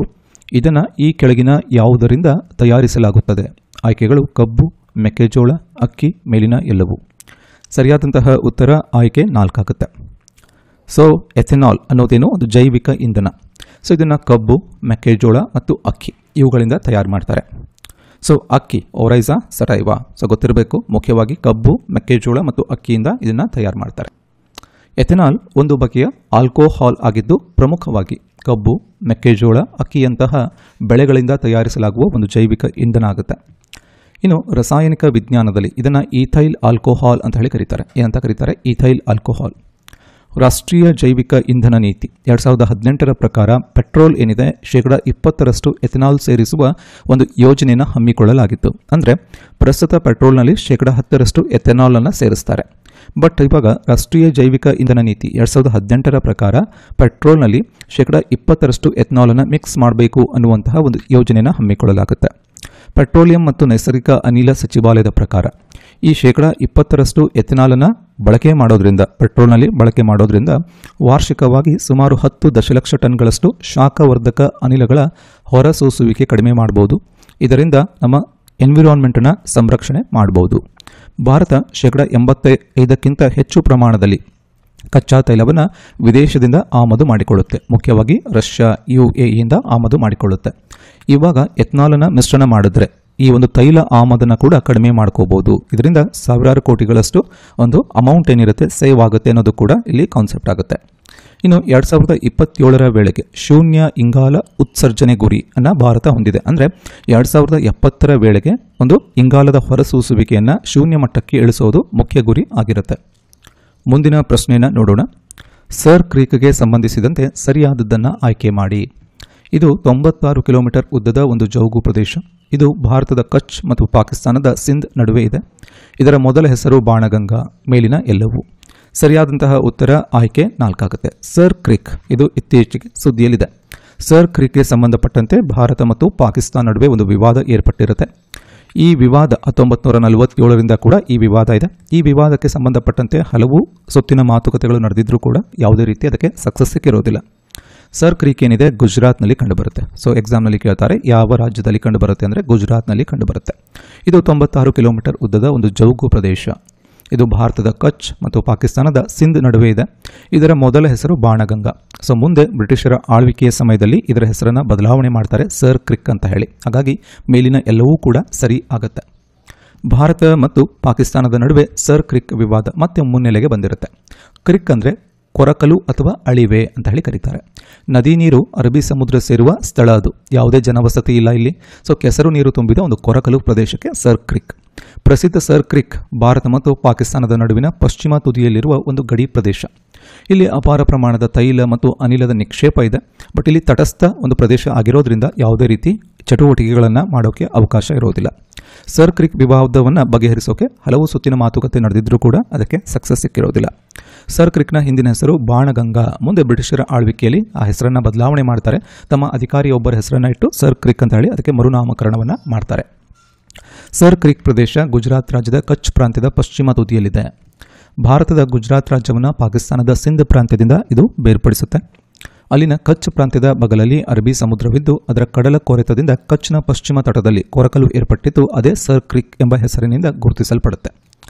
ಇದನ್ನು ಈ ಕೆಳಗಿನ ಯಾವುದರಿಂದ ತಯಾರಿಸಲಾಗುತ್ತದೆ? ಆಯ್ಕೆಗಳು ಕಬ್ಬು, ಮೆಕ್ಕೆಜೋಳ, ಅಕ್ಕಿ, ಮೇಲಿನ ಎಲ್ಲವೂ. ಸರಿಯಾದಂತಹ ಉತ್ತರ ಆಯ್ಕೆ 4 ಆಗುತ್ತೆ. ಎಥೆನಾಲ್ ಅನ್ನೋದೇನು ಒಂದು ಜೈವಿಕ ಇಂಧನ. ಇದನ್ನು ಕಬ್ಬು, ಮೆಕ್ಕೆಜೋಳ ಮತ್ತು ಅಕ್ಕಿ ಇವುಗಳಿಂದ ತಯಾರು ಮಾಡ್ತಾರೆ. ಅಕ್ಕಿ ಓರೈಸಾ ಸಟೈವಾ ಗೊತ್ತಿರಬೇಕು. ಮುಖ್ಯವಾಗಿ ಕಬ್ಬು, ಮೆಕ್ಕೆಜೋಳ ಮತ್ತು ಅಕ್ಕಿಯಿಂದ ಇದನ್ನು ತಯಾರು ಮಾಡ್ತಾರೆ. ಎಥೆನಾಲ್ ಒಂದು ಬಗೆಯ ಆಲ್ಕೋಹಾಲ್ ಆಗಿದ್ದು ಪ್ರಮುಖವಾಗಿ ಕಬ್ಬು, ಮೆಕ್ಕೆಜೋಳ, ಅಕ್ಕಿಯಂತಹ ಬೆಳೆಗಳಿಂದ ತಯಾರಿಸಲಾಗುವ ಒಂದು ಜೈವಿಕ ಇಂಧನ ಆಗುತ್ತೆ. ಇನ್ನು ರಾಸಾಯನಿಕ ವಿಜ್ಞಾನದಲ್ಲಿ ಇದನ್ನು ಈಥೈಲ್ ಆಲ್ಕೋಹಾಲ್ ಅಂತ ಹೇಳಿ ಕರೀತಾರೆ. ಏನಂತ ಕರೀತಾರೆ? Ethyl alcohol. ರಾಷ್ಟ್ರೀಯ ಜೈವಿಕ ಇಂಧನ ನೀತಿ 2018ರ ಪ್ರಕಾರ ಪೆಟ್ರೋಲ್ ಏನಿದೆ 20% ಎಥೆನಾಲ್ ಸೇರಿಸುವ ಒಂದು ಯೋಜನೆಯನ್ನು ಹಮ್ಮಿಕೊಳ್ಳಲಾಗಿತ್ತು. ಅಂದರೆ ಪ್ರಸ್ತುತ ಪೆಟ್ರೋಲ್ನಲ್ಲಿ 10% ಎಥೆನಾಲ್ ಅನ್ನು ಸೇರಿಸ್ತಾರೆ. ಬಟ್ ಇವಾಗ ರಾಷ್ಟ್ರೀಯ ಜೈವಿಕ ಇಂಧನ ನೀತಿ 2018ರ ಪ್ರಕಾರ ಪೆಟ್ರೋಲ್ನಲ್ಲಿ 20% ಎಥೆನಾಲ್ ಅನ್ನು ಮಿಕ್ಸ್ ಮಾಡಬೇಕು ಅನ್ನುವಂತಹ ಒಂದು ಯೋಜನೆಯನ್ನು ಹಮ್ಮಿಕೊಳ್ಳಲಾಗುತ್ತೆ. ಪೆಟ್ರೋಲಿಯಂ ಮತ್ತು ನೈಸರ್ಗಿಕ ಅನಿಲ ಸಚಿವಾಲಯದ ಪ್ರಕಾರ ಈ 20% ಎಥೆನಾಲನ್ನು ಬಳಕೆ ಮಾಡೋದ್ರಿಂದ, ಪೆಟ್ರೋಲ್ನಲ್ಲಿ ಬಳಕೆ ಮಾಡೋದ್ರಿಂದ ವಾರ್ಷಿಕವಾಗಿ ಸುಮಾರು 10 ದಶಲಕ್ಷ ಟನ್ಗಳಷ್ಟು ಶಾಖವರ್ಧಕ ಅನಿಲಗಳ ಹೊರಸೂಸುವಿಕೆ ಕಡಿಮೆ ಮಾಡಬಹುದು. ಇದರಿಂದ ನಮ್ಮ ಎನ್ವಿರಾನ್ಮೆಂಟ್ನ ಸಂರಕ್ಷಣೆ ಮಾಡಬಹುದು. ಭಾರತ 85% ಹೆಚ್ಚು ಪ್ರಮಾಣದಲ್ಲಿ ಕಚ್ಚಾ ತೈಲವನ್ನು ವಿದೇಶದಿಂದ ಆಮದು ಮಾಡಿಕೊಳ್ಳುತ್ತೆ. ಮುಖ್ಯವಾಗಿ ರಷ್ಯಾ, UAEಯಿಂದ ಆಮದು ಮಾಡಿಕೊಳ್ಳುತ್ತೆ. ಇವಾಗ ಎಥೆನಾಲನ್ನು ಮಿಶ್ರಣ ಮಾಡಿದ್ರೆ ಈ ಒಂದು ತೈಲ ಆಮದನ್ನು ಕೂಡ ಕಡಿಮೆ ಮಾಡ್ಕೋಬಹುದು. ಇದರಿಂದ ಸಾವಿರಾರು ಕೋಟಿಗಳಷ್ಟು ಒಂದು ಅಮೌಂಟ್ ಏನಿರುತ್ತೆ ಸೇವ್ ಆಗುತ್ತೆ ಅನ್ನೋದು ಕೂಡ ಇಲ್ಲಿ ಕಾನ್ಸೆಪ್ಟ್ ಆಗುತ್ತೆ. ಇನ್ನು 2027ರ ವೇಳೆಗೆ ಶೂನ್ಯ ಇಂಗಾಲ ಉತ್ಸರ್ಜನೆ ಗುರಿಯನ್ನು ಭಾರತ ಹೊಂದಿದೆ. ಅಂದರೆ 2070ರ ವೇಳೆಗೆ ಒಂದು ಇಂಗಾಲದ ಹೊರಸೂಸುವಿಕೆಯನ್ನು ಶೂನ್ಯ ಮಟ್ಟಕ್ಕೆ ಇಳಿಸೋದು ಮುಖ್ಯ ಗುರಿ ಆಗಿರುತ್ತೆ. ಮುಂದಿನ ಪ್ರಶ್ನೆಯನ್ನು ನೋಡೋಣ. ಸರ್ ಕ್ರೀಕ್ಗೆ ಸಂಬಂಧಿಸಿದಂತೆ ಸರಿಯಾದದ್ದನ್ನು ಆಯ್ಕೆ ಮಾಡಿ. ಇದು 96 ಕಿಲೋಮೀಟರ್ ಉದ್ದದ ಒಂದು ಜೌಗು ಪ್ರದೇಶ. ಇದು ಭಾರತದ ಕಚ್ ಮತ್ತು ಪಾಕಿಸ್ತಾನದ ಸಿಂಧ್ ನಡುವೆ ಇದೆ. ಇದರ ಮೊದಲ ಹೆಸರು ಬಾಣಗಂಗಾ, ಮೇಲಿನ ಎಲ್ಲವೂ. ಸರಿಯಾದಂತಹ ಉತ್ತರ ಆಯ್ಕೆ 4 ಆಗುತ್ತೆ. ಸರ್ ಕ್ರೀಕ್ ಇದು ಇತ್ತೀಚೆಗೆ ಸುದ್ದಿಯಲ್ಲಿದೆ. ಸರ್ ಕ್ರೀಕ್ಗೆ ಸಂಬಂಧಪಟ್ಟಂತೆ ಭಾರತ ಮತ್ತು ಪಾಕಿಸ್ತಾನ ನಡುವೆ ಒಂದು ವಿವಾದ ಏರ್ಪಟ್ಟಿರುತ್ತೆ. ಈ ವಿವಾದ 1947ರಿಂದ ಕೂಡ ಈ ವಿವಾದ ಇದೆ. ಈ ವಿವಾದಕ್ಕೆ ಸಂಬಂಧಪಟ್ಟಂತೆ ಹಲವು ಸುತ್ತಿನ ಮಾತುಕತೆಗಳು ನಡೆದಿದ್ರೂ ಕೂಡ ಯಾವುದೇ ರೀತಿ ಅದಕ್ಕೆ ಸಕ್ಸಸ್ ಸಿಕ್ಕಿರೋದಿಲ್ಲ. ಸರ್ ಕ್ರೀಕ್ ಏನಿದೆ ಗುಜರಾತ್ನಲ್ಲಿ ಕಂಡುಬರುತ್ತೆ. ಸೊ ಎಕ್ಸಾಮ್ನಲ್ಲಿ ಕೇಳ್ತಾರೆ ಯಾವ ರಾಜ್ಯದಲ್ಲಿ ಕಂಡುಬರುತ್ತೆ ಅಂದರೆ ಗುಜರಾತ್ನಲ್ಲಿ ಕಂಡುಬರುತ್ತೆ. ಇದು 96 ಕಿಲೋಮೀಟರ್ ಉದ್ದದ ಒಂದು ಜೌಗು ಪ್ರದೇಶ. ಇದು ಭಾರತದ ಕಚ್ ಮತ್ತು ಪಾಕಿಸ್ತಾನದ ಸಿಂಧ್ ನಡುವೆ ಇದೆ. ಇದರ ಮೊದಲ ಹೆಸರು ಬಾಣಗಂಗಾ. ಸೊ ಮುಂದೆ ಬ್ರಿಟಿಷರ ಆಳ್ವಿಕೆಯ ಸಮಯದಲ್ಲಿ ಇದರ ಹೆಸರನ್ನು ಬದಲಾವಣೆ ಮಾಡ್ತಾರೆ ಸರ್ ಕ್ರೀಕ್ ಅಂತ ಹೇಳಿ. ಹಾಗಾಗಿ ಮೇಲಿನ ಎಲ್ಲವೂ ಕೂಡ ಸರಿ ಆಗುತ್ತೆ. ಭಾರತ ಮತ್ತು ಪಾಕಿಸ್ತಾನದ ನಡುವೆ ಸರ್ ಕ್ರೀಕ್ ವಿವಾದ ಮತ್ತೆ ಮುನ್ನೆಲೆಗೆ ಬಂದಿರುತ್ತೆ. ಕ್ರೀಕ್ ಅಂದರೆ ಕೊರಕಲು ಅಥವಾ ಅಳಿವೆ ಅಂತ ಹೇಳಿ ಕರೀತಾರೆ. ನದಿ ನೀರು ಅರಬ್ಬಿ ಸಮುದ್ರ ಸೇರುವ ಸ್ಥಳ. ಅದು ಯಾವುದೇ ಜನವಸತಿ ಇಲ್ಲ ಇಲ್ಲಿ. ಸೊ ಕೆಸರು ನೀರು ತುಂಬಿದ ಒಂದು ಕೊರಕಲು ಪ್ರದೇಶಕ್ಕೆ ಸರ್ ಕ್ರೀಕ್. ಪ್ರಸಿದ್ಧ ಸರ್ ಕ್ರೀಕ್ ಭಾರತ ಮತ್ತು ಪಾಕಿಸ್ತಾನದ ನಡುವಿನ ಪಶ್ಚಿಮ ತುದಿಯಲ್ಲಿರುವ ಒಂದು ಗಡಿ ಪ್ರದೇಶ. ಇಲ್ಲಿ ಅಪಾರ ಪ್ರಮಾಣದ ತೈಲ ಮತ್ತು ಅನಿಲದ ನಿಕ್ಷೇಪ ಇದೆ. ಬಟ್ ಇಲ್ಲಿ ತಟಸ್ಥ ಒಂದು ಪ್ರದೇಶ ಆಗಿರೋದ್ರಿಂದ ಯಾವುದೇ ರೀತಿ ಚಟುವಟಿಕೆಗಳನ್ನು ಮಾಡೋಕ್ಕೆ ಅವಕಾಶ ಇರೋದಿಲ್ಲ. ಸರ್ ಕ್ರೀಕ್ ವಿವಾದವನ್ನು ಬಗೆಹರಿಸೋಕೆ ಹಲವು ಸುತ್ತಿನ ಮಾತುಕತೆ ನಡೆದಿದ್ರೂ ಕೂಡ ಅದಕ್ಕೆ ಸಕ್ಸಸ್ ಸಿಕ್ಕಿರೋದಿಲ್ಲ. ಸರ್ ಕ್ರೀಕ್ನ ಹಿಂದಿನ ಹೆಸರು ಬಾಣಗಂಗಾ. ಮುಂದೆ ಬ್ರಿಟಿಷರ ಆಳ್ವಿಕೆಯಲ್ಲಿ ಆ ಹೆಸರನ್ನು ಬದಲಾವಣೆ ಮಾಡ್ತಾರೆ. ತಮ್ಮ ಅಧಿಕಾರಿಯೊಬ್ಬರ ಹೆಸರನ್ನು ಇಟ್ಟು ಸರ್ ಕ್ರೀಕ್ ಅಂತ ಹೇಳಿ ಅದಕ್ಕೆ ಮರುನಾಮಕರಣವನ್ನು ಮಾಡ್ತಾರೆ. ಸರ್ ಕ್ರೀಕ್ ಪ್ರದೇಶ ಗುಜರಾತ್ ರಾಜ್ಯದ ಕಚ್ ಪ್ರಾಂತ್ಯದ ಪಶ್ಚಿಮ ತುದಿಯಲ್ಲಿದೆ. ಭಾರತದ ಗುಜರಾತ್ ರಾಜ್ಯವನ್ನು ಪಾಕಿಸ್ತಾನದ ಸಿಂಧ್ ಪ್ರಾಂತ್ಯದಿಂದ ಇದು ಬೇರ್ಪಡಿಸುತ್ತೆ. ಅಲ್ಲಿನ ಕಚ್ ಪ್ರಾಂತ್ಯದ ಬಗಲಲ್ಲಿ ಅರಬ್ಬಿ ಸಮುದ್ರವಿದ್ದು ಅದರ ಕಡಲ ಕೊರೆತದಿಂದ ಕಚ್ನ ಪಶ್ಚಿಮ ತಟದಲ್ಲಿ ಕೊರಕಲು ಏರ್ಪಟ್ಟಿದ್ದು ಅದೇ ಸರ್ ಕ್ರೀಕ್ ಎಂಬ ಹೆಸರಿನಿಂದ ಗುರುತಿಸಲ್ಪಡುತ್ತೆ.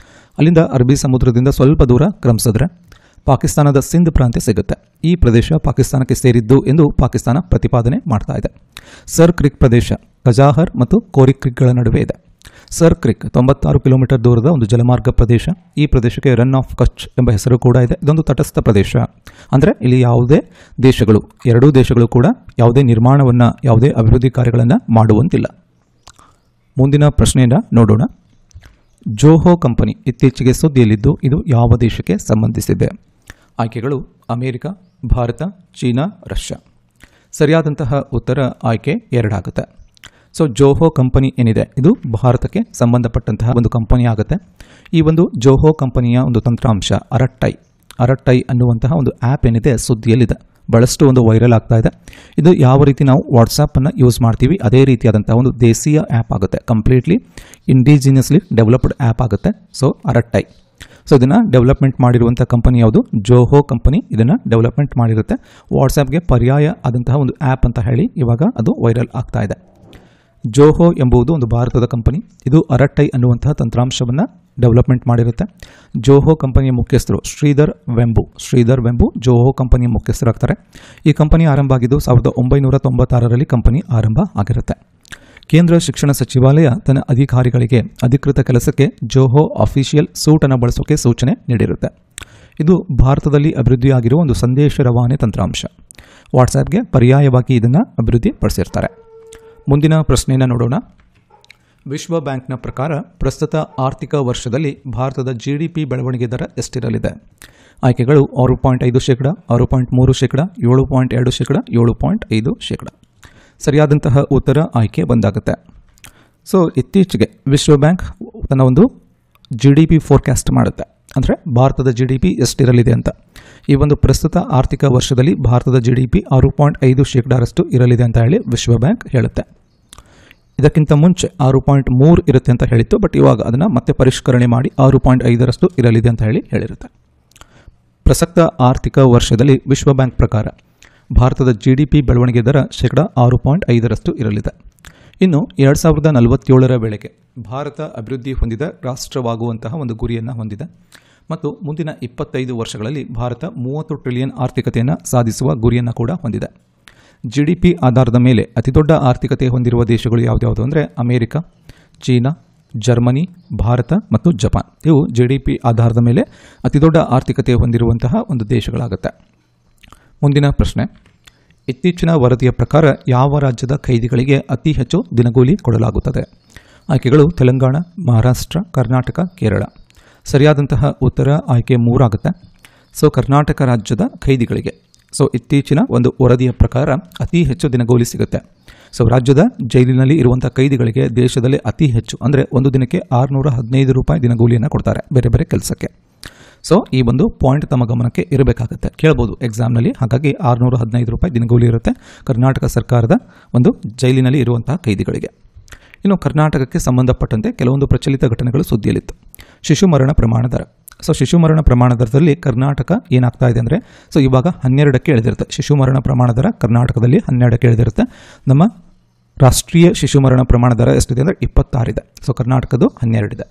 ಅಲ್ಲಿಂದ ಅರಬ್ಬಿ ಸಮುದ್ರದಿಂದ ಸ್ವಲ್ಪ ದೂರ ಕ್ರಮಿಸಿದ್ರೆ ಪಾಕಿಸ್ತಾನದ ಸಿಂಧ್ ಪ್ರಾಂತ್ಯ ಸಿಗುತ್ತೆ. ಈ ಪ್ರದೇಶ ಪಾಕಿಸ್ತಾನಕ್ಕೆ ಸೇರಿದ್ದು ಎಂದು ಪಾಕಿಸ್ತಾನ ಪ್ರತಿಪಾದನೆ ಮಾಡ್ತಾ ಇದೆ. ಸರ್ ಕ್ರೀಕ್ ಪ್ರದೇಶ ಕಜಾಹರ್ ಮತ್ತು ಕೋರಿ ಕ್ರೀಕ್ಗಳ ನಡುವೆ ಇದೆ. ಸರ್ ಕ್ರೀಕ್ 96 ಕಿಲೋಮೀಟರ್ ದೂರದ ಒಂದು ಜಲಮಾರ್ಗ ಪ್ರದೇಶ. ಈ ಪ್ರದೇಶಕ್ಕೆ ರನ್ ಆಫ್ ಕಚ್ ಎಂಬ ಹೆಸರು ಕೂಡ ಇದೆ. ಇದೊಂದು ತಟಸ್ಥ ಪ್ರದೇಶ. ಅಂದರೆ ಇಲ್ಲಿ ಯಾವುದೇ ದೇಶಗಳು, ಎರಡೂ ದೇಶಗಳು ಕೂಡ ಯಾವುದೇ ನಿರ್ಮಾಣವನ್ನು, ಯಾವುದೇ ಅಭಿವೃದ್ಧಿ ಕಾರ್ಯಗಳನ್ನು ಮಾಡುವಂತಿಲ್ಲ. ಮುಂದಿನ ಪ್ರಶ್ನೆಯನ್ನು ನೋಡೋಣ. ಜೋಹೋ ಕಂಪನಿ ಇತ್ತೀಚೆಗೆ ಸುದ್ದಿಯಲ್ಲಿದ್ದು ಇದು ಯಾವ ದೇಶಕ್ಕೆ ಸಂಬಂಧಿಸಿದೆ? ಆಯ್ಕೆಗಳು ಅಮೆರಿಕ, ಭಾರತ, ಚೀನಾ, ರಷ್ಯಾ. ಸರಿಯಾದಂತಹ ಉತ್ತರ ಆಯ್ಕೆ 2 ಆಗುತ್ತೆ. ಸೊ ಜೋಹೋ ಕಂಪನಿ ಏನಿದೆ ಇದು ಭಾರತಕ್ಕೆ ಸಂಬಂಧಪಟ್ಟಂತಹ ಒಂದು ಕಂಪನಿ ಆಗುತ್ತೆ. ಈ ಒಂದು ಜೋಹೋ ಕಂಪನಿಯ ಒಂದು ತಂತ್ರಾಂಶ ಅರಟ್ಟೈ ಅನ್ನುವಂತಹ ಒಂದು ಆ್ಯಪ್ ಏನಿದೆ ಸುದ್ದಿಯಲ್ಲಿದೆ. ಬಹಳಷ್ಟು ಒಂದು ವೈರಲ್ ಆಗ್ತಾ ಇದೆ. ಇದು ಯಾವ ರೀತಿ ನಾವು ವಾಟ್ಸಾಪನ್ನು ಯೂಸ್ ಮಾಡ್ತೀವಿ ಅದೇ ರೀತಿಯಾದಂತಹ ಒಂದು ದೇಶೀಯ ಆ್ಯಪ್ ಆಗುತ್ತೆ. ಕಂಪ್ಲೀಟ್ಲಿ ಇಂಡಿಜಿನಿಯಸ್ಲಿ ಡೆವಲಪ್ಡ್ ಆ್ಯಪ್ ಆಗುತ್ತೆ. ಸೊ ಅರಟ್ಟೈ. ಸೊ ಇದನ್ನು ಡೆವಲಪ್ಮೆಂಟ್ ಮಾಡಿರುವಂಥ ಕಂಪನಿ ಯಾವುದು? ಜೋಹೋ ಕಂಪನಿ ಇದನ್ನು ಡೆವಲಪ್ಮೆಂಟ್ ಮಾಡಿರುತ್ತೆ. ವಾಟ್ಸಾಪ್ಗೆ ಪರ್ಯಾಯ ಆದಂತಹ ಒಂದು ಆ್ಯಪ್ ಅಂತ ಹೇಳಿ ಇವಾಗ ಅದು ವೈರಲ್ ಆಗ್ತಾ ಇದೆ. ಜೋಹೋ ಎಂಬುದು ಒಂದು ಭಾರತದ ಕಂಪನಿ. ಇದು ಅರಟ್ಟೈ ಅನ್ನುವಂತಹ ತಂತ್ರಾಂಶವನ್ನು ಡೆವಲಪ್ಮೆಂಟ್ ಮಾಡಿರುತ್ತೆ. ಜೋಹೋ ಕಂಪನಿಯ ಮುಖ್ಯಸ್ಥರು ಶ್ರೀಧರ್ ವೆಂಬು ಜೋಹೋ ಕಂಪನಿಯ ಮುಖ್ಯಸ್ಥರಾಗ್ತಾರೆ. ಈ ಕಂಪನಿ ಆರಂಭ ಆಗಿದ್ದು 1996ರಲ್ಲಿ ಕಂಪನಿ ಆರಂಭ ಆಗಿರುತ್ತೆ. ಕೇಂದ್ರ ಶಿಕ್ಷಣ ಸಚಿವಾಲಯ ತನ್ನ ಅಧಿಕಾರಿಗಳಿಗೆ ಅಧಿಕೃತ ಕೆಲಸಕ್ಕೆ ಜೋಹೋ ಅಫಿಷಿಯಲ್ ಸೂಟನ್ನು ಬಳಸೋಕೆ ಸೂಚನೆ ನೀಡಿರುತ್ತೆ. ಇದು ಭಾರತದಲ್ಲಿ ಅಭಿವೃದ್ಧಿಯಾಗಿರುವ ಒಂದು ಸಂದೇಶ ರವಾನೆ ತಂತ್ರಾಂಶ. ವಾಟ್ಸಾಪ್ಗೆ ಪರ್ಯಾಯವಾಗಿ ಇದನ್ನು ಅಭಿವೃದ್ಧಿ ಪಡಿಸಿರ್ತಾರೆ. ಮುಂದಿನ ಪ್ರಶ್ನೆಯನ್ನು ನೋಡೋಣ. ವಿಶ್ವ ಬ್ಯಾಂಕ್ನ ಪ್ರಕಾರ ಪ್ರಸ್ತುತ ಆರ್ಥಿಕ ವರ್ಷದಲ್ಲಿ ಭಾರತದ GDP ಬೆಳವಣಿಗೆ ದರ ಎಷ್ಟಿರಲಿದೆ? ಆಯ್ಕೆಗಳು 6.5%, 6.3%, 7.2%, 7.5%. ಸರಿಯಾದಂತಹ ಉತ್ತರ ಆಯ್ಕೆ ಬಂದಾಗುತ್ತೆ. ಸೊ ಇತ್ತೀಚೆಗೆ ವಿಶ್ವ ಬ್ಯಾಂಕ್ ತನ್ನ ಒಂದು GDP ಫೋರ್ಕಾಸ್ಟ್ ಮಾಡುತ್ತೆ. ಅಂದರೆ ಭಾರತದ GDP ಎಷ್ಟಿರಲಿದೆ ಅಂತ. ಈ ಒಂದು ಪ್ರಸ್ತುತ ಆರ್ಥಿಕ ವರ್ಷದಲ್ಲಿ ಭಾರತದ GDP 6.5% ಇರಲಿದೆ ಅಂತ ಹೇಳಿ ವಿಶ್ವ ಬ್ಯಾಂಕ್ ಹೇಳುತ್ತೆ. ಇದಕ್ಕಿಂತ ಮುಂಚೆ 6.3 ಇರುತ್ತೆ ಅಂತ ಹೇಳಿತ್ತು, ಬಟ್ ಇವಾಗ ಅದನ್ನು ಮತ್ತೆ ಪರಿಷ್ಕರಣೆ ಮಾಡಿ 6.5ರಷ್ಟು ಇರಲಿದೆ ಅಂತ ಹೇಳಿರುತ್ತೆ. ಪ್ರಸಕ್ತ ಆರ್ಥಿಕ ವರ್ಷದಲ್ಲಿ ವಿಶ್ವ ಬ್ಯಾಂಕ್ ಪ್ರಕಾರ ಭಾರತದ GDP ಬೆಳವಣಿಗೆ ದರ 6.5ರಷ್ಟು ಇರಲಿದೆ. ಇನ್ನು 2047ರ ವೇಳೆಗೆ ಭಾರತ ಅಭಿವೃದ್ಧಿ ಹೊಂದಿದ ರಾಷ್ಟ್ರವಾಗುವಂತಹ ಒಂದು ಗುರಿಯನ್ನು ಹೊಂದಿದೆ ಮತ್ತು ಮುಂದಿನ 25 ವರ್ಷಗಳಲ್ಲಿ ಭಾರತ 30 ಟ್ರಿಲಿಯನ್ ಆರ್ಥಿಕತೆಯನ್ನು ಸಾಧಿಸುವ ಗುರಿಯನ್ನು ಕೂಡ ಹೊಂದಿದೆ. GDP ಆಧಾರದ ಮೇಲೆ ಅತಿದೊಡ್ಡ ಆರ್ಥಿಕತೆ ಹೊಂದಿರುವ ದೇಶಗಳು ಯಾವುದ್ಯಾವುದು ಅಂದರೆ ಅಮೆರಿಕ, ಚೀನಾ, ಜರ್ಮನಿ, ಭಾರತ ಮತ್ತು ಜಪಾನ್. ಇವು GDP ಆಧಾರದ ಮೇಲೆ ಅತಿದೊಡ್ಡ ಆರ್ಥಿಕತೆ ಹೊಂದಿರುವಂತಹ ಒಂದು ದೇಶಗಳಾಗುತ್ತೆ. ಮುಂದಿನ ಪ್ರಶ್ನೆ, ಇತ್ತೀಚಿನ ವರದಿಯ ಪ್ರಕಾರ ಯಾವ ರಾಜ್ಯದ ಖೈದಿಗಳಿಗೆ ಅತಿ ಹೆಚ್ಚು ದಿನಗೂಲಿ ಕೊಡಲಾಗುತ್ತದೆ? ಆಯ್ಕೆಗಳು ತೆಲಂಗಾಣ, ಮಹಾರಾಷ್ಟ್ರ, ಕರ್ನಾಟಕ, ಕೇರಳ. ಸರಿಯಾದಂತಹ ಉತ್ತರ ಆಯ್ಕೆ 3 ಆಗುತ್ತೆ. ಕರ್ನಾಟಕ ರಾಜ್ಯದ ಖೈದಿಗಳಿಗೆ ಇತ್ತೀಚಿನ ಒಂದು ವರದಿಯ ಪ್ರಕಾರ ಅತಿ ಹೆಚ್ಚು ದಿನಗೂಲಿ ಸಿಗುತ್ತೆ. ರಾಜ್ಯದ ಜೈಲಿನಲ್ಲಿ ಇರುವಂಥ ಖೈದಿಗಳಿಗೆ ದೇಶದಲ್ಲಿ ಅತಿ ಹೆಚ್ಚು ಅಂದರೆ ಒಂದು ದಿನಕ್ಕೆ 615 ರೂಪಾಯಿ ದಿನಗೂಲಿಯನ್ನು ಕೊಡ್ತಾರೆ ಬೇರೆ ಬೇರೆ ಕೆಲಸಕ್ಕೆ. ಈ ಒಂದು ಪಾಯಿಂಟ್ ತಮ್ಮ ಗಮನಕ್ಕೆ ಇರಬೇಕಾಗುತ್ತೆ, ಕೇಳಬಹುದು ಎಕ್ಸಾಮ್ನಲ್ಲಿ. ಹಾಗಾಗಿ 615 ರೂಪಾಯಿ ದಿನಗೂಲಿ ಇರುತ್ತೆ ಕರ್ನಾಟಕ ಸರ್ಕಾರದ ಒಂದು ಜೈಲಿನಲ್ಲಿ ಇರುವಂತಹ ಖೈದಿಗಳಿಗೆ. ಇನ್ನು ಕರ್ನಾಟಕಕ್ಕೆ ಸಂಬಂಧಪಟ್ಟಂತೆ ಕೆಲವೊಂದು ಪ್ರಚಲಿತ ಘಟನೆಗಳು ಸುದ್ದಿಯಲ್ಲಿತ್ತು. ಶಿಶು ಮರಣ ಪ್ರಮಾಣ ದರ. ಶಿಶು ಮರಣ ಪ್ರಮಾಣ ದರದಲ್ಲಿ ಕರ್ನಾಟಕ ಏನಾಗ್ತಾ ಇದೆ ಅಂದರೆ ಇವಾಗ 12ಕ್ಕೆ ಇಳಿದಿರುತ್ತೆ. ಶಿಶು ಮರಣ ಪ್ರಮಾಣ ದರ ಕರ್ನಾಟಕದಲ್ಲಿ 12ಕ್ಕೆ ಇಳಿದಿರುತ್ತೆ. ನಮ್ಮ ರಾಷ್ಟ್ರೀಯ ಶಿಶು ಮರಣ ಪ್ರಮಾಣ ದರ ಎಷ್ಟಿದೆ ಅಂದರೆ 26 ಇದೆ. ಕರ್ನಾಟಕದ್ದು 12 ಇದೆ.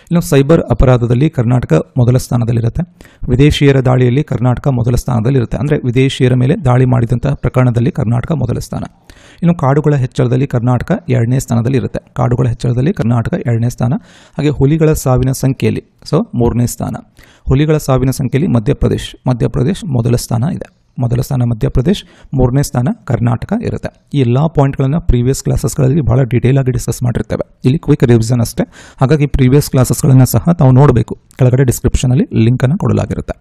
ಇನ್ನು ಸೈಬರ್ ಅಪರಾಧದಲ್ಲಿ ಕರ್ನಾಟಕ ಮೊದಲ ಸ್ಥಾನದಲ್ಲಿರುತ್ತೆ. ವಿದೇಶಿಯರ ದಾಳಿಯಲ್ಲಿ ಕರ್ನಾಟಕ ಮೊದಲ ಸ್ಥಾನದಲ್ಲಿರುತ್ತೆ, ಅಂದರೆ ವಿದೇಶಿಯರ ಮೇಲೆ ದಾಳಿ ಮಾಡಿದಂತಹ ಪ್ರಕರಣದಲ್ಲಿ ಕರ್ನಾಟಕ ಮೊದಲ ಸ್ಥಾನ. ಇನ್ನು ಕಾಡುಗಳ ಹೆಚ್ಚಳದಲ್ಲಿ ಕರ್ನಾಟಕ 2ನೇ ಸ್ಥಾನದಲ್ಲಿ ಇರುತ್ತೆ. ಕಾಡುಗಳ ಹೆಚ್ಚಳದಲ್ಲಿ ಕರ್ನಾಟಕ 2ನೇ ಸ್ಥಾನ. ಹಾಗೆ ಹುಲಿಗಳ ಸಾವಿನ ಸಂಖ್ಯೆಯಲ್ಲಿ 3ನೇ ಸ್ಥಾನ. ಹುಲಿಗಳ ಸಾವಿನ ಸಂಖ್ಯೆಯಲ್ಲಿ ಮಧ್ಯಪ್ರದೇಶ್ ಮೊದಲ ಸ್ಥಾನ ಇದೆ. ಮೊದಲ ಸ್ಥಾನ ಮಧ್ಯಪ್ರದೇಶ್, 3ನೇ ಸ್ಥಾನ ಕರ್ನಾಟಕ ಇರುತ್ತೆ. ಈ ಎಲ್ಲ ಪಾಯಿಂಟ್ಗಳನ್ನು ಪ್ರೀವಿಯಸ್ ಕ್ಲಾಸಸ್ಗಳಲ್ಲಿ ಬಹಳ ಡೀಟೇಲ್ ಆಗಿ ಡಿಸ್ಕಸ್ ಮಾಡಿರ್ತೇವೆ. ಇಲ್ಲಿ ಕ್ವಿಕ್ ರಿವಿಷನ್ ಅಷ್ಟೇ. ಹಾಗಾಗಿ ಪ್ರೀವಿಯಸ್ ಕ್ಲಾಸಸ್ಗಳನ್ನು ಸಹ ತಾವು ನೋಡಬೇಕು. ಕೆಳಗಡೆ ಡಿಸ್ಕ್ರಿಪ್ಷನಲ್ಲಿ ಲಿಂಕನ್ನು ಕೊಡಲಾಗಿರುತ್ತೆ.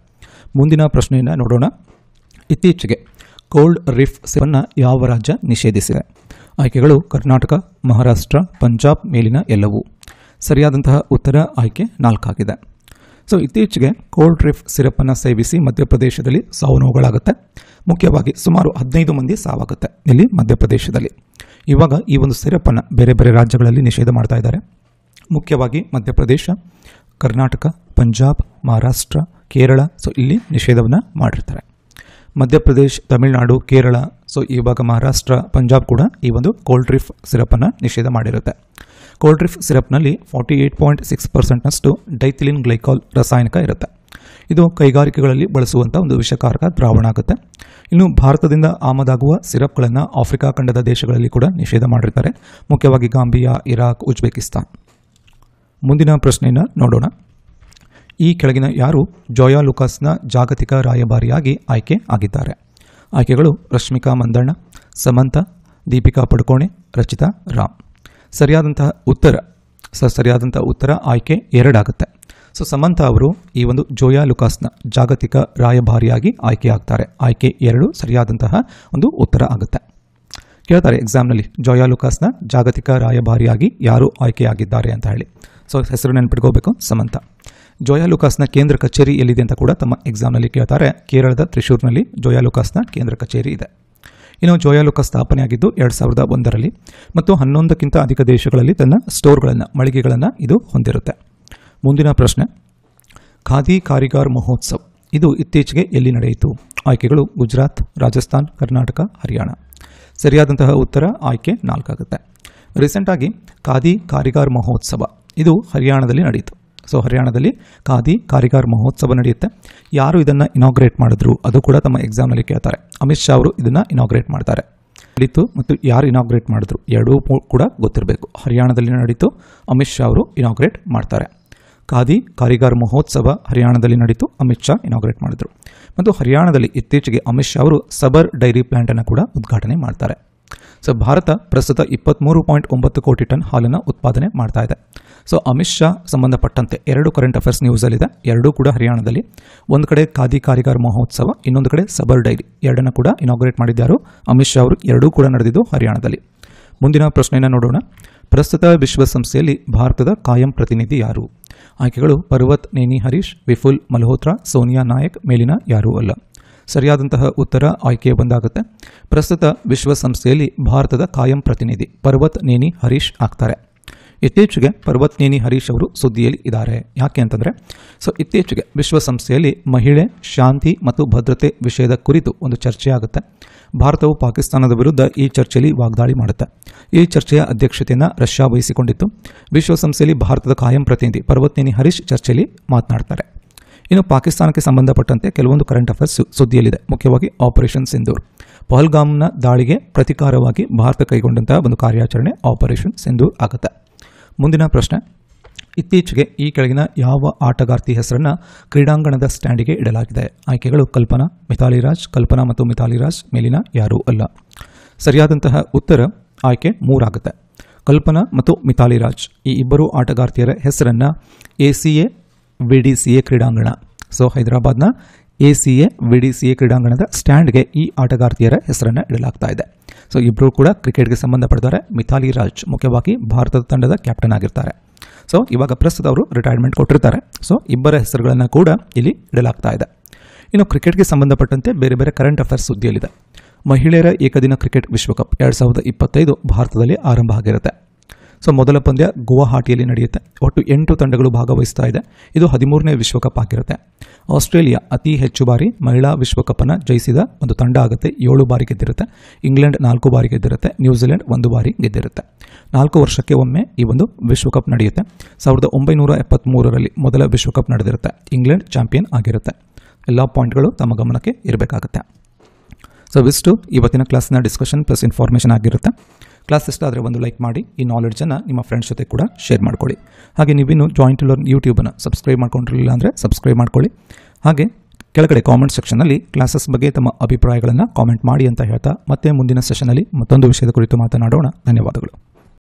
ಮುಂದಿನ ಪ್ರಶ್ನೆಯನ್ನು ನೋಡೋಣ. ಇತ್ತೀಚೆಗೆ ಕೋಲ್ಡ್ ರೀಫ್ ಸೇವನ್ನು ಯಾವ ರಾಜ್ಯ ನಿಷೇಧಿಸಿದೆ? ಆಯ್ಕೆಗಳು ಕರ್ನಾಟಕ, ಮಹಾರಾಷ್ಟ್ರ, ಪಂಜಾಬ್, ಮೇಲಿನ ಎಲ್ಲವೂ. ಸರಿಯಾದಂತಹ ಉತ್ತರ ಆಯ್ಕೆ 4 ಆಗಿದೆ. ಇತ್ತೀಚೆಗೆ ಕೋಲ್ಡ್ ರೀಫ್ ಸಿರಪ್ಪನ್ನು ಸೇವಿಸಿ ಮಧ್ಯಪ್ರದೇಶದಲ್ಲಿ ಸಾವು ನೋವುಗಳಾಗುತ್ತೆ. ಮುಖ್ಯವಾಗಿ ಸುಮಾರು 15 ಮಂದಿ ಸಾವಾಗುತ್ತೆ ಇಲ್ಲಿ ಮಧ್ಯಪ್ರದೇಶದಲ್ಲಿ. ಇವಾಗ ಈ ಒಂದು ಸಿರಪ್ಪನ್ನು ಬೇರೆ ಬೇರೆ ರಾಜ್ಯಗಳಲ್ಲಿ ನಿಷೇಧ ಮಾಡ್ತಾ ಇದ್ದಾರೆ. ಮುಖ್ಯವಾಗಿ ಮಧ್ಯಪ್ರದೇಶ, ಕರ್ನಾಟಕ, ಪಂಜಾಬ್, ಮಹಾರಾಷ್ಟ್ರ, ಕೇರಳ ಇಲ್ಲಿ ನಿಷೇಧವನ್ನು ಮಾಡಿರ್ತಾರೆ. ಮಧ್ಯಪ್ರದೇಶ್, ತಮಿಳುನಾಡು, ಕೇರಳ ಇವಾಗ ಮಹಾರಾಷ್ಟ್ರ, ಪಂಜಾಬ್ ಕೂಡ ಈ ಒಂದು ಕೋಲ್ಡ್ ರೀಫ್ ಸಿರಪ್ಪನ್ನು ನಿಷೇಧ ಮಾಡಿರುತ್ತೆ. ಕೋಲ್ಡ್ ರೀಫ್ ಸಿರಪ್ನಲ್ಲಿ 48.6% ಡೈಥಿಲಿನ್ ಗ್ಲೈಕಾಲ್ ರಾಸಾಯನಿಕ ಇರುತ್ತೆ. ಇದು ಕೈಗಾರಿಕೆಗಳಲ್ಲಿ ಬಳಸುವಂಥ ಒಂದು ವಿಷಕಾರಕ ದ್ರಾವಣ ಆಗುತ್ತೆ. ಇನ್ನು ಭಾರತದಿಂದ ಆಮದಾಗುವ ಸಿರಪ್ಗಳನ್ನು ಆಫ್ರಿಕಾ ಖಂಡದ ದೇಶಗಳಲ್ಲಿ ಕೂಡ ನಿಷೇಧ ಮಾಡಿರ್ತಾರೆ, ಮುಖ್ಯವಾಗಿ ಗಾಂಬಿಯಾ, ಇರಾಕ್, ಉಜ್ಬೇಕಿಸ್ತಾನ್. ಮುಂದಿನ ಪ್ರಶ್ನೆಯನ್ನು ನೋಡೋಣ. ಈ ಕೆಳಗಿನ ಯಾರು ಜೋಯಾ ಲುಕಾಸ್ನ ಜಾಗತಿಕ ರಾಯಭಾರಿಯಾಗಿ ಆಯ್ಕೆ ಆಗಿದ್ದಾರೆ? ಆಯ್ಕೆಗಳು ರಶ್ಮಿಕಾ ಮಂದಣ್ಣ, ಸಮಂತ, ದೀಪಿಕಾ ಪಡುಕೋಣೆ, ರಚಿತಾ ರಾಮ್. ಸರಿಯಾದಂತಹ ಉತ್ತರ ಆಯ್ಕೆ 2 ಆಗುತ್ತೆ. ಸಮಂತ ಅವರು ಈ ಒಂದು ಜೋಯಾ ಲುಕಾಸ್ನ ಜಾಗತಿಕ ರಾಯಭಾರಿಯಾಗಿ ಆಯ್ಕೆ ಆಗ್ತಾರೆ. ಆಯ್ಕೆ 2 ಸರಿಯಾದಂತಹ ಒಂದು ಉತ್ತರ ಆಗುತ್ತೆ. ಕೇಳ್ತಾರೆ ಎಕ್ಸಾಮ್ನಲ್ಲಿ ಜೋಯಾ ಲುಕಾಸ್ನ ಜಾಗತಿಕ ರಾಯಭಾರಿಯಾಗಿ ಯಾರು ಆಯ್ಕೆಯಾಗಿದ್ದಾರೆ ಅಂತ ಹೇಳಿ. ಹೆಸರು ನೆನಪಿಟ್ಕೋಬೇಕು, ಸಮಂತ. ಜೋಯಾ ಲುಕಾಸ್ನ ಕೇಂದ್ರ ಕಚೇರಿ ಎಲ್ಲಿದೆ ಅಂತ ಕೂಡ ತಮ್ಮ ಎಕ್ಸಾಮ್ನಲ್ಲಿ ಕೇಳ್ತಾರೆ. ಕೇರಳದ ತ್ರಿಶೂರ್ನಲ್ಲಿ ಜೋಯಾ ಲುಕಾಸ್ನ ಕೇಂದ್ರ ಕಚೇರಿ ಇದೆ. ಇನ್ನು ಜೋಯಾ ಲುಕಾಸ್ ಸ್ಥಾಪನೆಯಾಗಿದ್ದು 2001ರಲ್ಲಿ ಮತ್ತು 11ಕ್ಕಿಂತ ಅಧಿಕ ದೇಶಗಳಲ್ಲಿ ತನ್ನ ಸ್ಟೋರ್ಗಳನ್ನು, ಮಳಿಗೆಗಳನ್ನು ಇದು ಹೊಂದಿರುತ್ತೆ. ಮುಂದಿನ ಪ್ರಶ್ನೆ, ಖಾದಿ ಕಾರಿಗಾರ್ ಮಹೋತ್ಸವ್ ಇದು ಇತ್ತೀಚೆಗೆ ಎಲ್ಲಿ ನಡೆಯಿತು? ಆಯ್ಕೆಗಳು ಗುಜರಾತ್, ರಾಜಸ್ಥಾನ್, ಕರ್ನಾಟಕ, ಹರಿಯಾಣ. ಸರಿಯಾದಂತಹ ಉತ್ತರ ಆಯ್ಕೆ 4 ಆಗುತ್ತೆ. ರೀಸೆಂಟಾಗಿ ಖಾದಿ ಕಾರಿಗಾರ್ ಮಹೋತ್ಸವ ಇದು ಹರಿಯಾಣದಲ್ಲಿ ನಡೆಯಿತು. ಹರಿಯಾಣದಲ್ಲಿ ಖಾದಿ ಕಾರಿಗಾರ್ ಮಹೋತ್ಸವ ನಡೆಯುತ್ತೆ. ಯಾರು ಇದನ್ನು ಇನಾಗ್ರೇಟ್ ಮಾಡಿದ್ರು ಅದು ಕೂಡ ತಮ್ಮ ಎಕ್ಸಾಮ್ನಲ್ಲಿ ಕೇಳ್ತಾರೆ. ಅಮಿತ್ ಶಾ ಅವರು ಇದನ್ನು ಇನಾಗ್ರೇಟ್ ಮಾಡ್ತಾರೆ. ನಡೀತು ಮತ್ತು ಯಾರು ಇನಾಗ್ರೇಟ್ ಮಾಡಿದ್ರು ಎರಡೂ ಕೂಡ ಗೊತ್ತಿರಬೇಕು. ಹರಿಯಾಣದಲ್ಲಿ ನಡೀತು, ಅಮಿತ್ ಶಾ ಅವರು ಇನಾಗ್ರೇಟ್ ಮಾಡ್ತಾರೆ. ಖಾದಿ ಕಾರಿಗಾರ್ ಮಹೋತ್ಸವ ಹರಿಯಾಣದಲ್ಲಿ ನಡೀತು, ಅಮಿತ್ ಶಾ ಇನಾಗ್ರೇಟ್ ಮಾಡಿದ್ರು. ಮತ್ತು ಹರಿಯಾಣದಲ್ಲಿ ಇತ್ತೀಚೆಗೆ ಅಮಿತ್ ಶಾ ಅವರು ಸಬರ್ ಡೈರಿ ಪ್ಲಾಂಟನ್ನು ಕೂಡ ಉದ್ಘಾಟನೆ ಮಾಡ್ತಾರೆ. ಭಾರತ ಪ್ರಸ್ತುತ 23.9 ಕೋಟಿ ಟನ್ ಹಾಲನ್ನು ಉತ್ಪಾದನೆ ಮಾಡ್ತಾ ಇದೆ. ಅಮಿತ್ ಶಾ ಸಂಬಂಧಪಟ್ಟಂತೆ 2 ಕರೆಂಟ್ ಅಫೇರ್ಸ್ ನ್ಯೂಸಲ್ಲಿದೆ, ಎರಡೂ ಕೂಡ ಹರಿಯಾಣದಲ್ಲಿ. ಒಂದು ಕಡೆ ಖಾದಿ ಕಾರಿಗಾರ್ ಮಹೋತ್ಸವ, ಇನ್ನೊಂದು ಕಡೆ ಸಬರ್ ಡೈರಿ, ಎರಡನ್ನು ಕೂಡ ಇನಾಗ್ರೇಟ್ ಮಾಡಿದ್ದಾರು ಅಮಿತ್ ಶಾ ಅವರು. ಎರಡೂ ಕೂಡ ನಡೆದಿದ್ದು ಹರಿಯಾಣದಲ್ಲಿ. ಮುಂದಿನ ಪ್ರಶ್ನೆಯನ್ನು ನೋಡೋಣ. ಪ್ರಸ್ತುತ ವಿಶ್ವಸಂಸ್ಥೆಯಲ್ಲಿ ಭಾರತದ ಕಾಯಂ ಪ್ರತಿನಿಧಿ ಯಾರು? ಆಯ್ಕೆಗಳು ಪರ್ವತ್ ನೇನಿ ಹರೀಶ್, ವಿಫುಲ್ ಮಲ್ಹೋತ್ರಾ, ಸೋನಿಯಾ ನಾಯಕ್, ಮೇಲಿನ ಯಾರೂ ಅಲ್ಲ. ಸರಿಯಾದಂತಹ ಉತ್ತರ ಆಯ್ಕೆ ಬಂದಾಗುತ್ತೆ. ಪ್ರಸ್ತುತ ವಿಶ್ವಸಂಸ್ಥೆಯಲ್ಲಿ ಭಾರತದ ಕಾಯಂ ಪ್ರತಿನಿಧಿ ಪರ್ವತ್ ನೇನಿ ಹರೀಶ್ ಆಗ್ತಾರೆ. ಇತ್ತೀಚೆಗೆ ಪರ್ವತ್ ನೇನಿ ಹರೀಶ್ ಅವರು ಸುದ್ದಿಯಲ್ಲಿ ಇದ್ದಾರೆ. ಯಾಕೆ ಅಂತಂದರೆ ಇತ್ತೀಚೆಗೆ ವಿಶ್ವಸಂಸ್ಥೆಯಲ್ಲಿ ಮಹಿಳೆ, ಶಾಂತಿ ಮತ್ತು ಭದ್ರತೆ ವಿಷಯದ ಕುರಿತು ಒಂದು ಚರ್ಚೆ ಆಗುತ್ತೆ. ಭಾರತವು ಪಾಕಿಸ್ತಾನದ ವಿರುದ್ಧ ಈ ಚರ್ಚೆಯಲ್ಲಿ ವಾಗ್ದಾಳಿ ಮಾಡುತ್ತೆ. ಈ ಚರ್ಚೆಯ ಅಧ್ಯಕ್ಷತೆಯನ್ನು ರಷ್ಯಾ ವಹಿಸಿಕೊಂಡಿತ್ತು. ವಿಶ್ವಸಂಸ್ಥೆಯಲ್ಲಿ ಭಾರತದ ಕಾಯಂ ಪ್ರತಿನಿಧಿ ಪರ್ವತ್ ನೇನಿ ಹರೀಶ್ ಚರ್ಚೆಯಲ್ಲಿ ಮಾತನಾಡ್ತಾರೆ. ಇನ್ನು ಪಾಕಿಸ್ತಾನಕ್ಕೆ ಸಂಬಂಧಪಟ್ಟಂತೆ ಕೆಲವೊಂದು ಕರೆಂಟ್ ಅಫೇರ್ಸ್ ಸುದ್ದಿಯಲ್ಲಿದೆ. ಮುಖ್ಯವಾಗಿ ಆಪರೇಷನ್ ಸಿಂಧೂರ್, ಪಹಲ್ಗಾಮ್ನ ದಾಳಿಗೆ ಪ್ರತಿಕಾರವಾಗಿ ಭಾರತ ಕೈಗೊಂಡಂತಹ ಒಂದು ಕಾರ್ಯಾಚರಣೆ ಆಪರೇಷನ್ ಸಿಂಧೂರ್ ಆಗುತ್ತೆ. ಮುಂದಿನ ಪ್ರಶ್ನೆ, ಇತ್ತೀಚೆಗೆ ಈ ಕೆಳಗಿನ ಯಾವ ಆಟಗಾರ್ತಿ ಹೆಸರನ್ನು ಕ್ರೀಡಾಂಗಣದ ಸ್ಟ್ಯಾಂಡಿಗೆ ಇಡಲಾಗಿದೆ? ಆಯ್ಕೆಗಳು ಕಲ್ಪನಾ, ಮಿಥಾಲಿ ರಾಜ್, ಕಲ್ಪನಾ ಮತ್ತು ಮಿಥಾಲಿ ರಾಜ್ ಮೇಲಿನ ಯಾರೂ ಅಲ್ಲ. ಸರಿಯಾದಂತಹ ಉತ್ತರ ಆಯ್ಕೆ 3 ಆಗುತ್ತೆ. ಕಲ್ಪನಾ ಮತ್ತು ಮಿಥಾಲಿ ರಾಜ್ ಈ ಇಬ್ಬರು ಆಟಗಾರ್ತಿಯರ ಹೆಸರನ್ನು ACA VDCA ಕ್ರೀಡಾಂಗಣ, ಹೈದರಾಬಾದ್ನ ACA VDCA ಕ್ರೀಡಾಂಗಣದ ಸ್ಟ್ಯಾಂಡ್ಗೆ ಈ ಆಟಗಾರ್ತಿಯರ ಹೆಸರನ್ನು ಇಡಲಾಗ್ತಾ ಇದೆ. ಇಬ್ಬರು ಕೂಡ ಕ್ರಿಕೆಟ್ಗೆ ಸಂಬಂಧಪಡ್ತಾರೆ. ಮಿಥಾಲಿ ರಾಜ್ ಮುಖ್ಯವಾಗಿ ಭಾರತದ ತಂಡದ ಕ್ಯಾಪ್ಟನ್ ಆಗಿರ್ತಾರೆ. ಇವಾಗ ಪ್ರಸ್ತುತ ಅವರು ರಿಟೈರ್ಮೆಂಟ್ ಕೊಟ್ಟಿರ್ತಾರೆ. ಇಬ್ಬರ ಹೆಸರುಗಳನ್ನು ಕೂಡ ಇಲ್ಲಿ ಇಡಲಾಗ್ತಾ ಇದೆ. ಇನ್ನು ಕ್ರಿಕೆಟ್ಗೆ ಸಂಬಂಧಪಟ್ಟಂತೆ ಬೇರೆ ಬೇರೆ ಕರೆಂಟ್ ಅಫೇರ್ಸ್ ಸುದ್ದಿಯಲ್ಲಿದೆ. ಮಹಿಳೆಯರ ಏಕದಿನ ಕ್ರಿಕೆಟ್ ವಿಶ್ವಕಪ್ 2025 ಭಾರತದಲ್ಲಿ ಆರಂಭ ಆಗಿರುತ್ತೆ. ಮೊದಲ ಪಂದ್ಯ ಗುವಾಹಟಿಯಲ್ಲಿ ನಡೆಯುತ್ತೆ. ಒಟ್ಟು 8 ತಂಡಗಳು ಭಾಗವಹಿಸ್ತಾ ಇದೆ. ಇದು 13ನೇ ವಿಶ್ವಕಪ್ ಆಗಿರುತ್ತೆ. ಆಸ್ಟ್ರೇಲಿಯಾ ಅತಿ ಹೆಚ್ಚು ಬಾರಿ ಮಹಿಳಾ ವಿಶ್ವಕಪ್ಪನ್ನು ಜಯಿಸಿದ ಒಂದು ತಂಡ ಆಗುತ್ತೆ. 7 ಬಾರಿ ಗೆದ್ದಿರುತ್ತೆ. ಇಂಗ್ಲೆಂಡ್ 4 ಬಾರಿ ಗೆದ್ದಿರುತ್ತೆ. ನ್ಯೂಜಿಲೆಂಡ್ 1 ಬಾರಿ ಗೆದ್ದಿರುತ್ತೆ. 4 ವರ್ಷಕ್ಕೆ ಒಮ್ಮೆ ಈ ಒಂದು ವಿಶ್ವಕಪ್ ನಡೆಯುತ್ತೆ. 1973ರಲ್ಲಿ ಮೊದಲ ವಿಶ್ವಕಪ್ ನಡೆದಿರುತ್ತೆ. ಇಂಗ್ಲೆಂಡ್ ಚಾಂಪಿಯನ್ ಆಗಿರುತ್ತೆ. ಎಲ್ಲ ಪಾಯಿಂಟ್ಗಳು ತಮ್ಮ ಗಮನಕ್ಕೆ ಇರಬೇಕಾಗುತ್ತೆ. ಇವಿಷ್ಟು ಇವತ್ತಿನ ಕ್ಲಾಸ್ನ ಡಿಸ್ಕಷನ್ ಪ್ಲಸ್ ಇನ್ಫಾರ್ಮೇಷನ್ ಆಗಿರುತ್ತೆ. ಕ್ಲಾಸ್ ಇಷ್ಟ ಆದರೆ ಒಂದು ಲೈಕ್ ಮಾಡಿ, ಈ ನಾಲೆಡ್ಜನ್ನು ನಿಮ್ಮ ಫ್ರೆಂಡ್ಸ್ ಜೊತೆ ಕೂಡ ಶೇರ್ ಮಾಡ್ಕೊಳ್ಳಿ. ಹಾಗೆ ನೀವಿನ್ನು ಜಾಯಿನ್ ಟು ಲರ್ನ್ ಯೂಟ್ಯೂಬನ್ನು ಸಬ್ಸ್ಕ್ರೈಬ್ ಮಾಡ್ಕೊಂಡಿರಲಿಲ್ಲ ಅಂದರೆ ಸಬ್ಸ್ಕ್ರೈಬ್ ಮಾಡ್ಕೊಳ್ಳಿ. ಹಾಗೆ ಕೆಳಗಡೆ ಕಾಮೆಂಟ್ ಸೆಕ್ಷನ್ನಲ್ಲಿ ಕ್ಲಾಸಸ್ ಬಗ್ಗೆ ತಮ್ಮ ಅಭಿಪ್ರಾಯಗಳನ್ನು ಕಾಮೆಂಟ್ ಮಾಡಿ ಅಂತ ಹೇಳ್ತಾ ಮತ್ತೆ ಮುಂದಿನ ಸೆಷನಲ್ಲಿ ಮತ್ತೊಂದು ವಿಷಯದ ಕುರಿತು ಮಾತನಾಡೋಣ. ಧನ್ಯವಾದಗಳು.